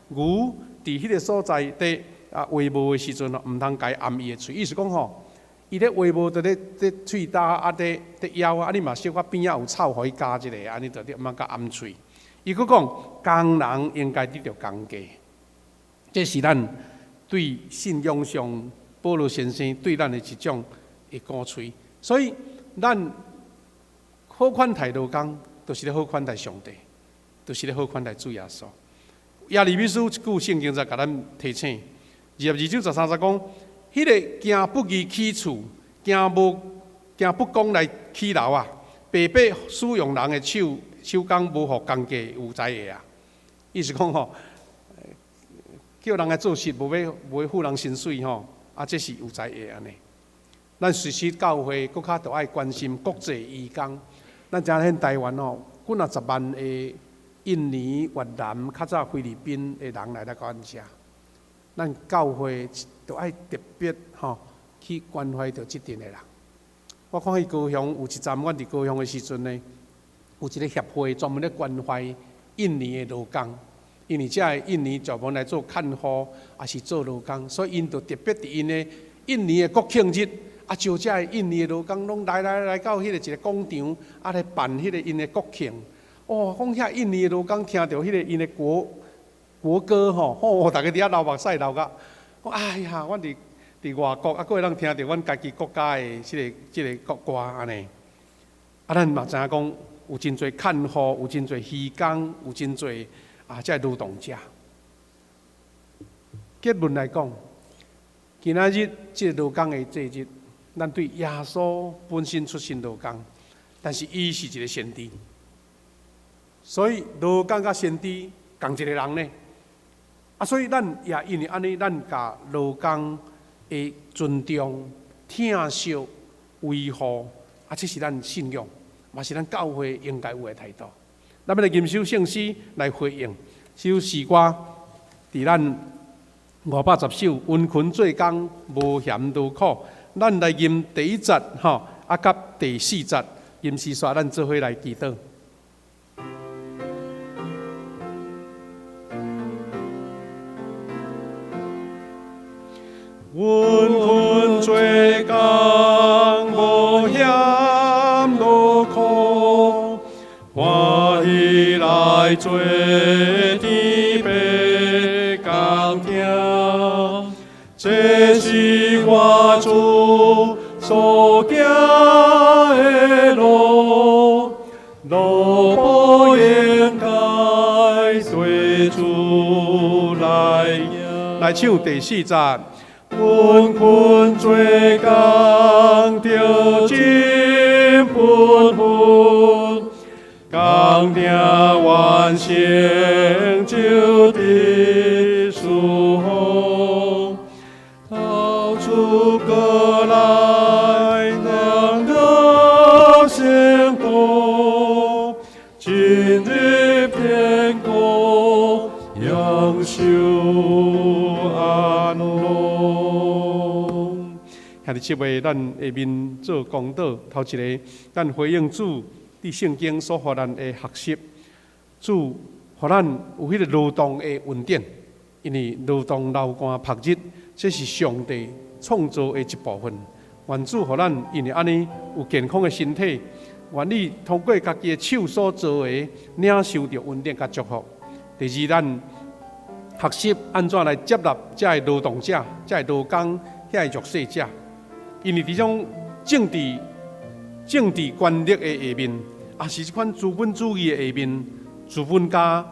牛伫迄个所在伫话无的时阵，毋通改按伊的喙，意思讲吼。伊咧话无，就咧喙焦啊，咧枵啊，你嘛小可边仔有草，互伊加一个，安尼就咧毋通甲按喙。伊佫讲，工人应该得到工价，这是咱对信仰上保罗先生对咱的一种的鼓吹。所以，咱好款待劳工，就是咧好款待上帝，就是咧好款待主耶稣。耶利米书一句圣经在甲咱提醒，22章13节讲。迄个行不义起厝，行不公来起楼啊！白白使用人的手工，无互工价有知的啊！意思讲吼，叫人来做事，无要付人薪水吼，啊，这是有知的安尼。咱随时教会搁较着爱关心国际移工。咱知影台湾吼，几啊10万的印尼、越南、较早菲律宾的人来到咱遮。咱教会就爱特别吼去关怀着即阵的人。我看去高雄有一站，阮伫高雄的时阵呢，有一个协会专门咧关怀印尼的劳工，因为遮的印尼专门来做看护，也是做劳工，所以因就特别伫因的印尼的国庆日，啊，招遮的印尼的劳工拢来到迄个一个广场，啊来办迄个因的国庆。哦，讲遐印尼的劳工听到迄个因的国歌吼，哦，大家伫遐流目屎流甲，讲哎呀，阮伫外国，啊，佫会当听到阮家己国家的即个国歌安尼。啊，咱嘛知影讲，有真侪看护，有真侪渔工，有真侪啊，即个劳动者。结论来讲，今仔日即个劳工的节日，咱对耶稣本身出身劳工，但是伊是一个先知，所以劳工甲先知同一个人呢。啊，所以咱也因为安尼，咱甲劳工的尊重、疼惜、维护，啊，这是咱信仰，嘛是咱教会应该有的态度。咱要来吟首圣诗来回应，首诗歌伫咱510首，温群做工无嫌劳苦。咱来吟第1节吼，啊，甲第4节吟诗煞，咱做伙来祈祷。温群做工无嫌劳苦，欢喜来做天白工程。这是我主所行的路，路不应该对主来唱第4节。温群做工着真本分，工程完成就得舒服，到处过来能够幸福，今日天国永修安乐。兄弟姊妹，咱下面做公道，头一个，咱回应主伫圣经所予咱的学习，主予咱有迄个劳动的恩典，因为劳动流汗曝日，这是上帝创造的一部分。愿主予咱，因为安尼有健康的身体，愿意通过家己的手所做的，领受着恩典甲祝福。第二，咱学习安怎来接纳这个劳动者、这个劳工、遐个弱势者，因为伫种政治权力的下面，也是即款资本主义的下面，资本家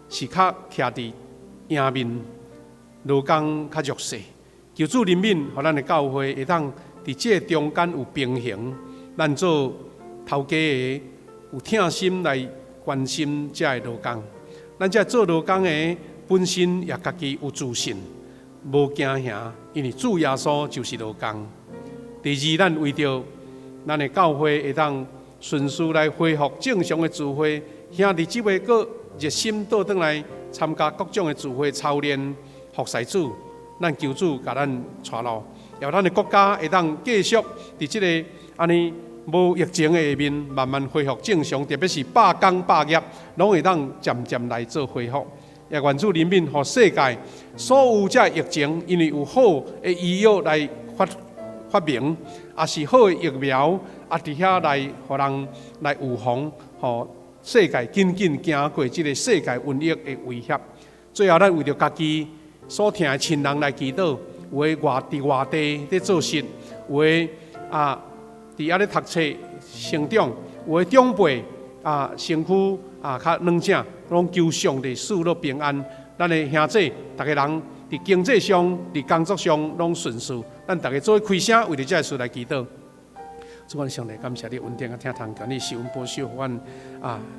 是较徛伫赢面，劳工较弱势。求主怜悯，互咱的教会会当伫这中间有平衡，咱做头家的有疼心来关心这个劳工，咱这做劳工的本身也家己有自信，无惊吓，因为主耶稣就是劳工。第二，咱为着咱的教会会当顺序来恢复正常的聚会，兄弟姊妹阁热心倒转来参加各种的聚会操练服侍主。咱求主甲咱带路，要咱的国家会当继续伫即个安尼无疫情的下面，慢慢恢复正常，特别是罢工罢业，拢会当渐渐来做恢复。也愿主怜悯，互世界所有这疫情，因为有好的医药来发明，也是好的疫苗，也伫遐来互人来预防，互世界紧紧行过即个世界瘟疫的威胁。最后，咱为着家己所疼的亲人来祈祷，有的伫外地在做事，有的伫遐咧读册成长，有的长辈身躯较软正，拢求上帝赐落平安。咱的兄弟，逐个人伫经济上、伫工作上拢顺遂，咱逐个做开声，为着这事来祈祷。主，阮上帝感谢你恩典，听堂讲你是阮保守，阮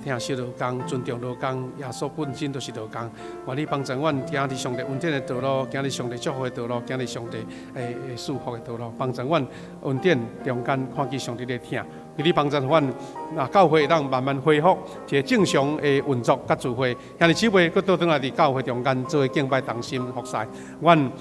听小劳工，尊重劳工，耶稣本身就是劳工。愿你帮助阮行伫上帝恩典的道路，行伫上帝祝福的道路，行伫上帝祝福的道路，帮助阮恩典中间看见上帝的听。求你帮助阮，教会当慢慢恢复一个正常的运作甲聚会。兄弟姊妹，搁倒转来伫教会中间做敬拜、同心服侍。阮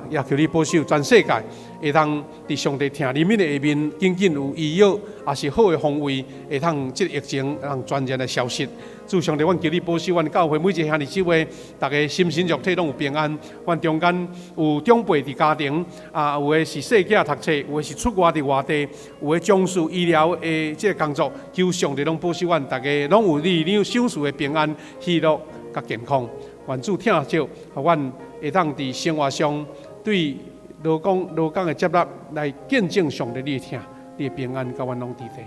也求你保守全世界，会当伫上帝听怜悯的下面，紧紧有医药，也是好的防卫，会当即个疫情让全然的消失。主上帝，阮求你保守阮教会每一个兄弟姊妹，大家心身肉体拢有平安。阮中间有长辈伫家庭，有的是细囝读册，有的是出外伫外地，有的从事医疗的这个工作。求上帝拢保守阮，大家拢有力量享受的平安、喜乐甲健康。愿主听召，互阮会当伫生活上对劳工的接纳来见证上帝你的听，你的平安甲阮拢伫地。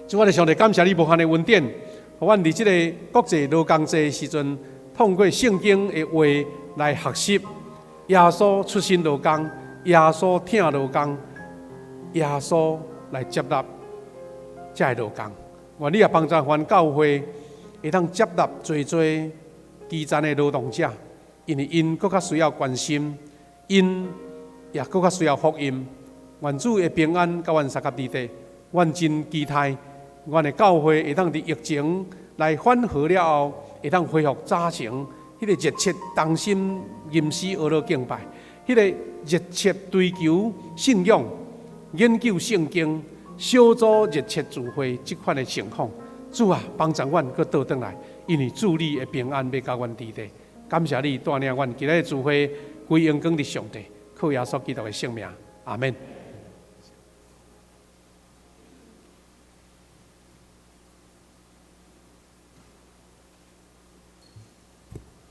主，我哋上帝感谢你无限的恩典。互阮伫即个国际劳工节的时阵，通过圣经的话来学习耶稣出身劳工，耶稣疼劳工，耶稣来接纳这个劳工。愿你也帮助阮教会会当接纳最基层的劳动者，因为因更较需要关心，因也更较需要福音。愿主的平安甲阮三甲伫地，阮真期待。阮的教会会当伫疫情来缓和了后，会当恢复早前迄个热切同心吟诗学乐敬拜，迄个热切追求信仰、研究圣经、小组热切聚会即款的情况。主啊，帮助阮搁倒转来，因为主你的平安要甲阮伫地。感谢你带领阮今日的聚会归荣光伫上帝，靠耶稣基督的圣名，阿门。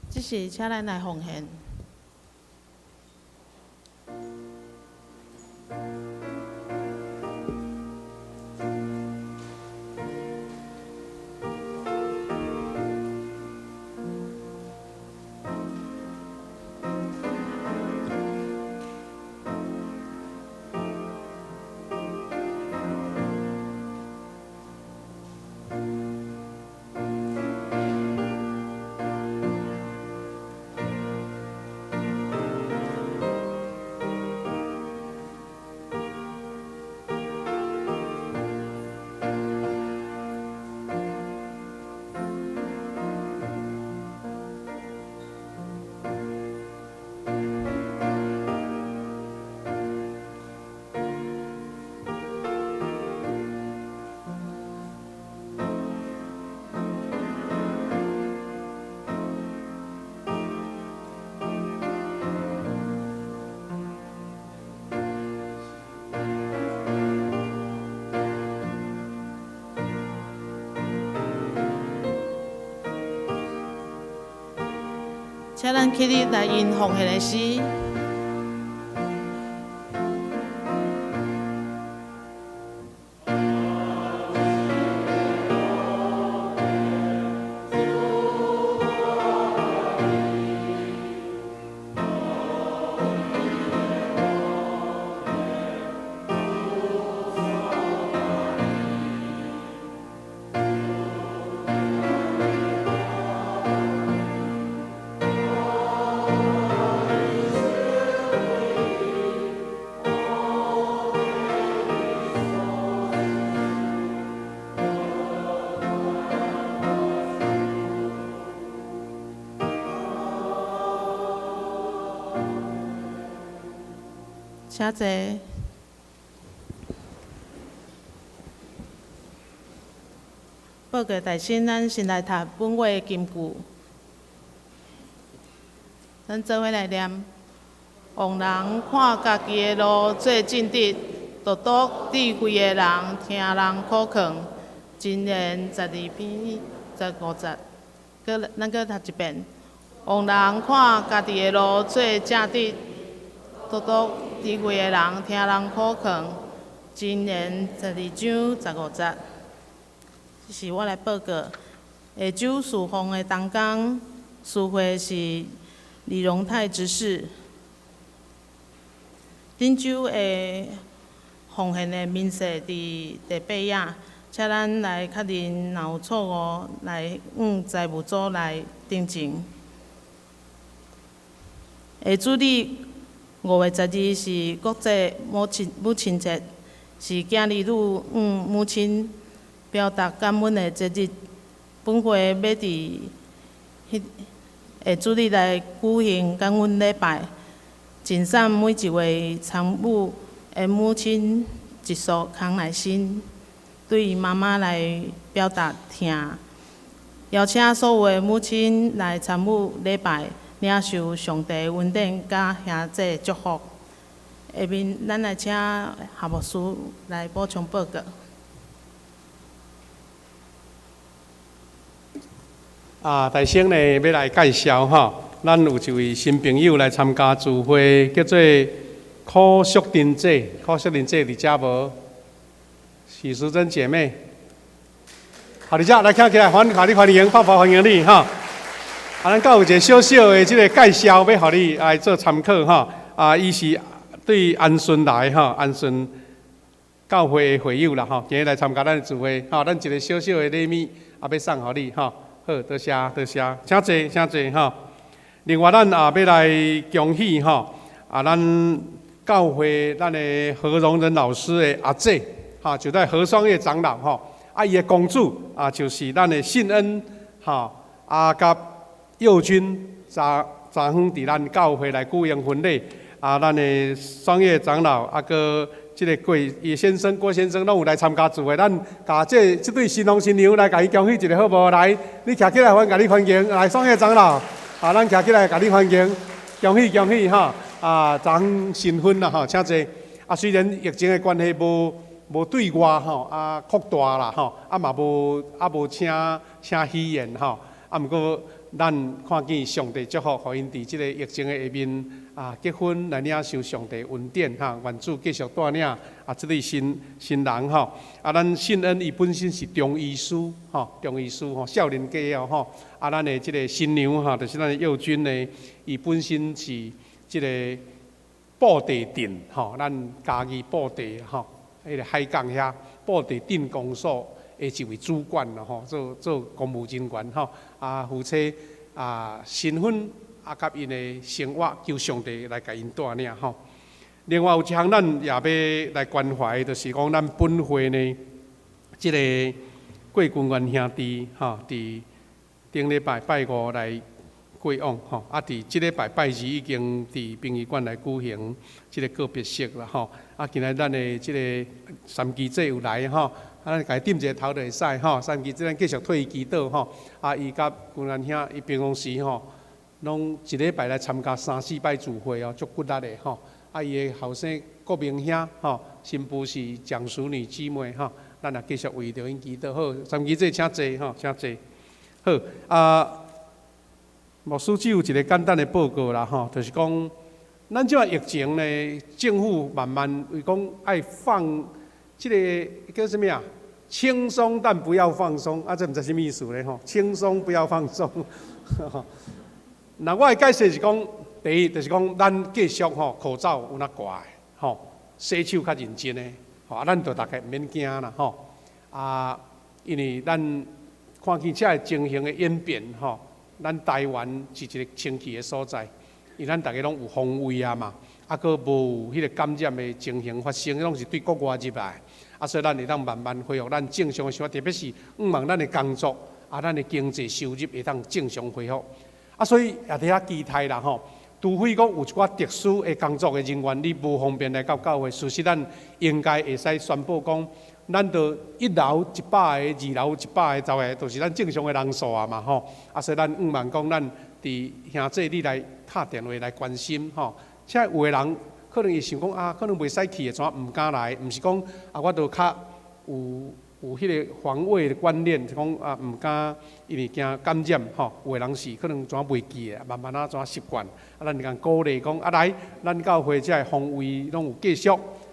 这是请咱来奉献。请咱起立来吟奉献的诗。请坐。报告大神，咱先来读本月金句。咱做伙来念：往人看家己的路做正直，独独智慧的人听人口劝。箴言12篇15节。咱搁读一遍：往人看家己的路做正直，独独智慧的人听人口劝。箴言12章15节。这是我来报告。下周侍奉的当天，司会是李荣泰执事。顶周的奉献的面世伫第8页，请咱来确认若有错误，来向财务组来订正。下主日5月12日是国际母亲节，是囝儿女向母亲表达感恩的节日。本会要伫下主日来举行感恩礼拜，尽赏每一位参母的母亲一束康乃馨，对妈妈来表达疼。邀请所有的母亲来参与礼拜，领受上帝恩典甲兄姐祝福。下面咱来请夏牧师来补充报告。大先呢要来介绍哈，咱有一位新朋友来参加聚会，叫做柯淑珍姐。柯淑珍姐伫遮无？许淑珍姐妹，好，伫遮来听起来，欢迎，泡泡欢迎你哈。咱教有一个小小的这个介绍，要互你来做参考哈。伊是对安顺来哈，安顺教会的会友啦哈，今日来参加咱的聚会，咱一个小小的礼物，要送互你哈。好，多谢，请坐，请坐哈。另外，咱也要来恭喜哈，咱教会咱的何荣仁老师的阿姐哈，就在何双叶长老哈，伊的公主就是咱的信恩哈，甲佑君昨昏伫咱教会来举行婚礼，咱的双叶长老个。这个郭先生拢有来参加聚会，咱甲这对新郎新娘来甲伊恭喜一个好无？来，你徛起来，阮甲你欢迎。来，双叶长老，咱徛起来甲你欢迎，恭喜哈！昨昏新婚啦哈，请坐。虽然疫情的关系无对外扩大啦嘛无请喜宴毋过咱看见上帝祝福，互因伫即个疫情的下面结婚来领受上帝恩典愿主继续带领即对新人咱信恩伊本身是中医师少年家咱的即个新娘就是咱的佑君呢，伊本身是即个布地镇咱嘉义布地迄个海港遐布地镇公所的一位主管做公务人员夫妻新婚甲因的生活，求上帝来甲因带领另外有一项咱也要来关怀，就是讲咱本会呢，即个郭君元兄弟伫顶礼拜拜5来过往伫即礼拜拜2已经伫殡仪馆来举行即个告别式啦今仔咱的即个三基姐有来咱家点一个头就会使三基姐咱继续替伊祈祷伊甲君元兄伊平常时拢一礼拜来参加3、4摆聚会足骨力的伊的后生郭明兄新妇是蒋淑女姊妹咱也继续为着因祈祷。好，三基姐请坐请坐。好牧师只有一个简单的报告啦，吼，就是讲，咱即个疫情呢，政府慢慢为讲爱放即个叫什么啊？轻松但不要放松，啊，这毋知什么意思咧吼？轻松不要放松。那我的解释是讲，第一就是讲，咱继续吼口罩有哪挂的，吼，洗手较认真的，吼，啊，咱就大家毋免惊啦，吼，啊，因为咱看见这个情形的演变，吼。咱台湾是一个清气的所在，因为咱大家拢有防卫啊嘛，啊，佫无迄个感染的情形发生，拢是对国外入来，啊，所以咱会当慢慢恢复咱正常的生活，特别是望咱的工作，啊，咱的经济收入会当正常恢复，啊，所以也伫遐期待啦吼。除非讲有一寡特殊的工作的人员，你无方便来到教会，事实咱应该会使宣布讲。咱就1楼100个，2楼100个，10个，都是咱正常的人数啊嘛吼。啊，所以咱望讲咱伫兄弟你来打电话来关心吼。现在有的人可能会想讲啊，可能袂使去的，怎毋敢来？毋是讲啊，我都较有迄个防卫的观念，就讲啊，毋敢，因为惊感染吼。有的人是可能怎袂记的，慢慢啊怎习惯。啊，咱就鼓励讲啊来，咱教会这防卫拢有继续。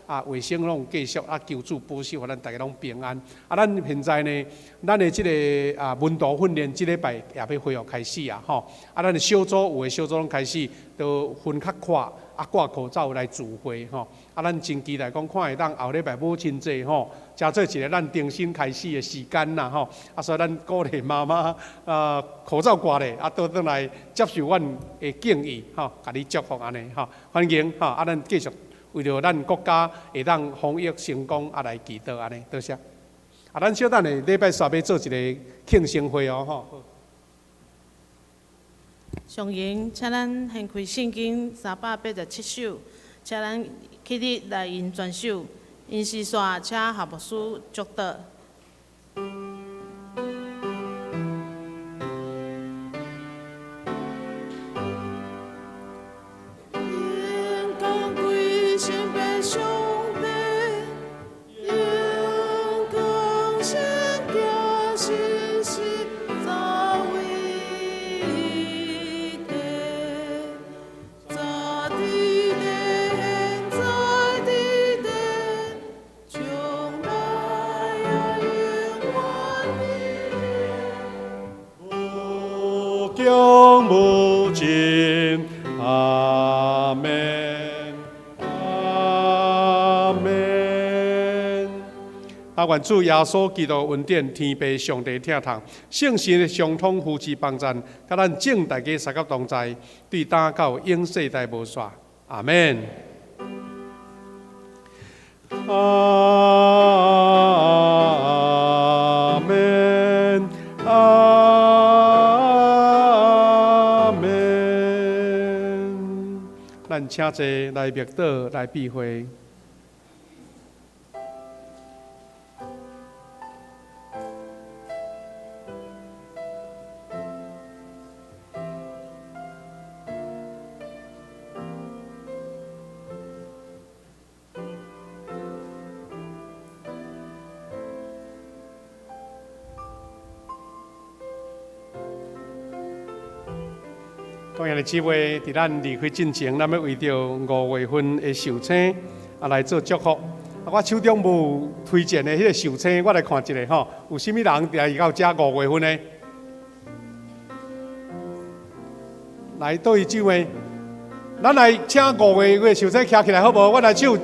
啊，卫生拢继续啊，求主保守，互咱大家拢平安。啊，咱现在呢，咱的即个啊温度训练，即礼拜也要恢复开始啊，吼。啊，咱的小组有的小组拢开始都分较快，啊挂口罩来聚会吼。啊，咱真期待讲看会当后礼拜母亲节吼，加做一个咱重新开始的时间啦吼。啊，所以咱鼓励妈妈口罩挂咧，啊倒转来接受阮的建议吼，甲你祝福安尼吼，欢迎吼，啊咱继续。为着咱国家会当防疫成功，啊来祈祷安尼，多谢。啊，咱小等下礼拜三要做一个庆生会哦，吼。上言，请咱献开圣经387首，请咱起立来吟全首，因是煞请夏牧师祝祷。永无尽，阿门，阿门。啊，愿主耶稣基督恩典、天父上帝疼痛、圣神的相通扶持帮助，甲咱正大家三角同在，对打到永世代无煞，阿门。阿门，阿门。咱请坐来默祷来避讳。同样的机会，伫咱离开进前，咱要为着5月份的寿星来做祝福。我手中无推荐的迄个寿星，我来看一下吼，有啥物人来到这5月份的？来倒一手的，咱来请5月份的寿星徛起来好无？我来手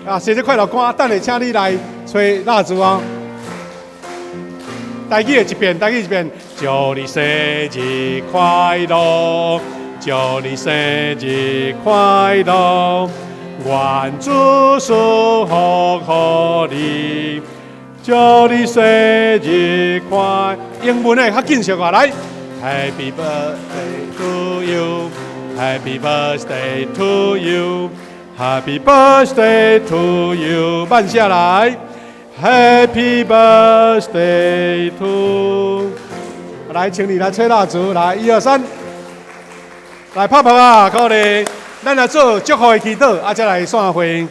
啊，生日快乐歌，等下请你来吹蜡烛哦。台语的一遍，台语一遍，祝你生日快乐。祝你生日快乐，愿主祝福你。祝你生日快，英文的较紧些个来 ，Happy birthday to you, Happy birthday to you, Happy birthday to you， 慢下来 ，Happy birthday to， 来，请你来吹蜡烛，来，1、2、3。来拍拍啊！鼓励，咱来做祝福的祈祷，啊，再来散会。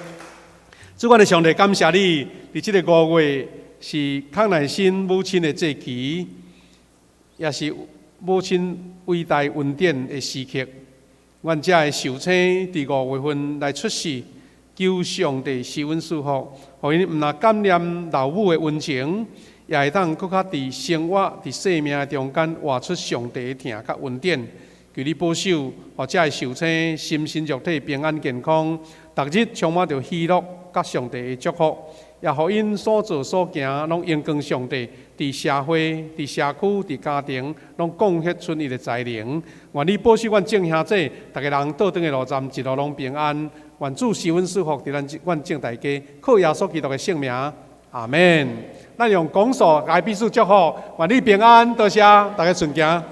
主管的上帝，感谢你，伫这个5月是康乃馨母亲的节期，也是母亲伟大恩典的时刻，阮遮的受生伫5月份来出世，求上帝施恩赐福，互因毋但感念老母的恩情，也会当搁较伫生活、伫生命中间活出上帝的疼甲恩典。求你保守，或者的受生心身肉体平安健康，逐日充满着喜乐甲上帝的祝福，也互因所做所行拢荣光上帝，伫社会、伫社区、伫家庭，拢贡献出伊的才能。愿你保守阮众兄弟，逐个人倒转的路站一路拢平安。愿主施恩赐福伫阮众大家，靠耶稣基督的圣名，阿门。咱用讲述来彼此祝福，愿你平安，多谢大家顺行。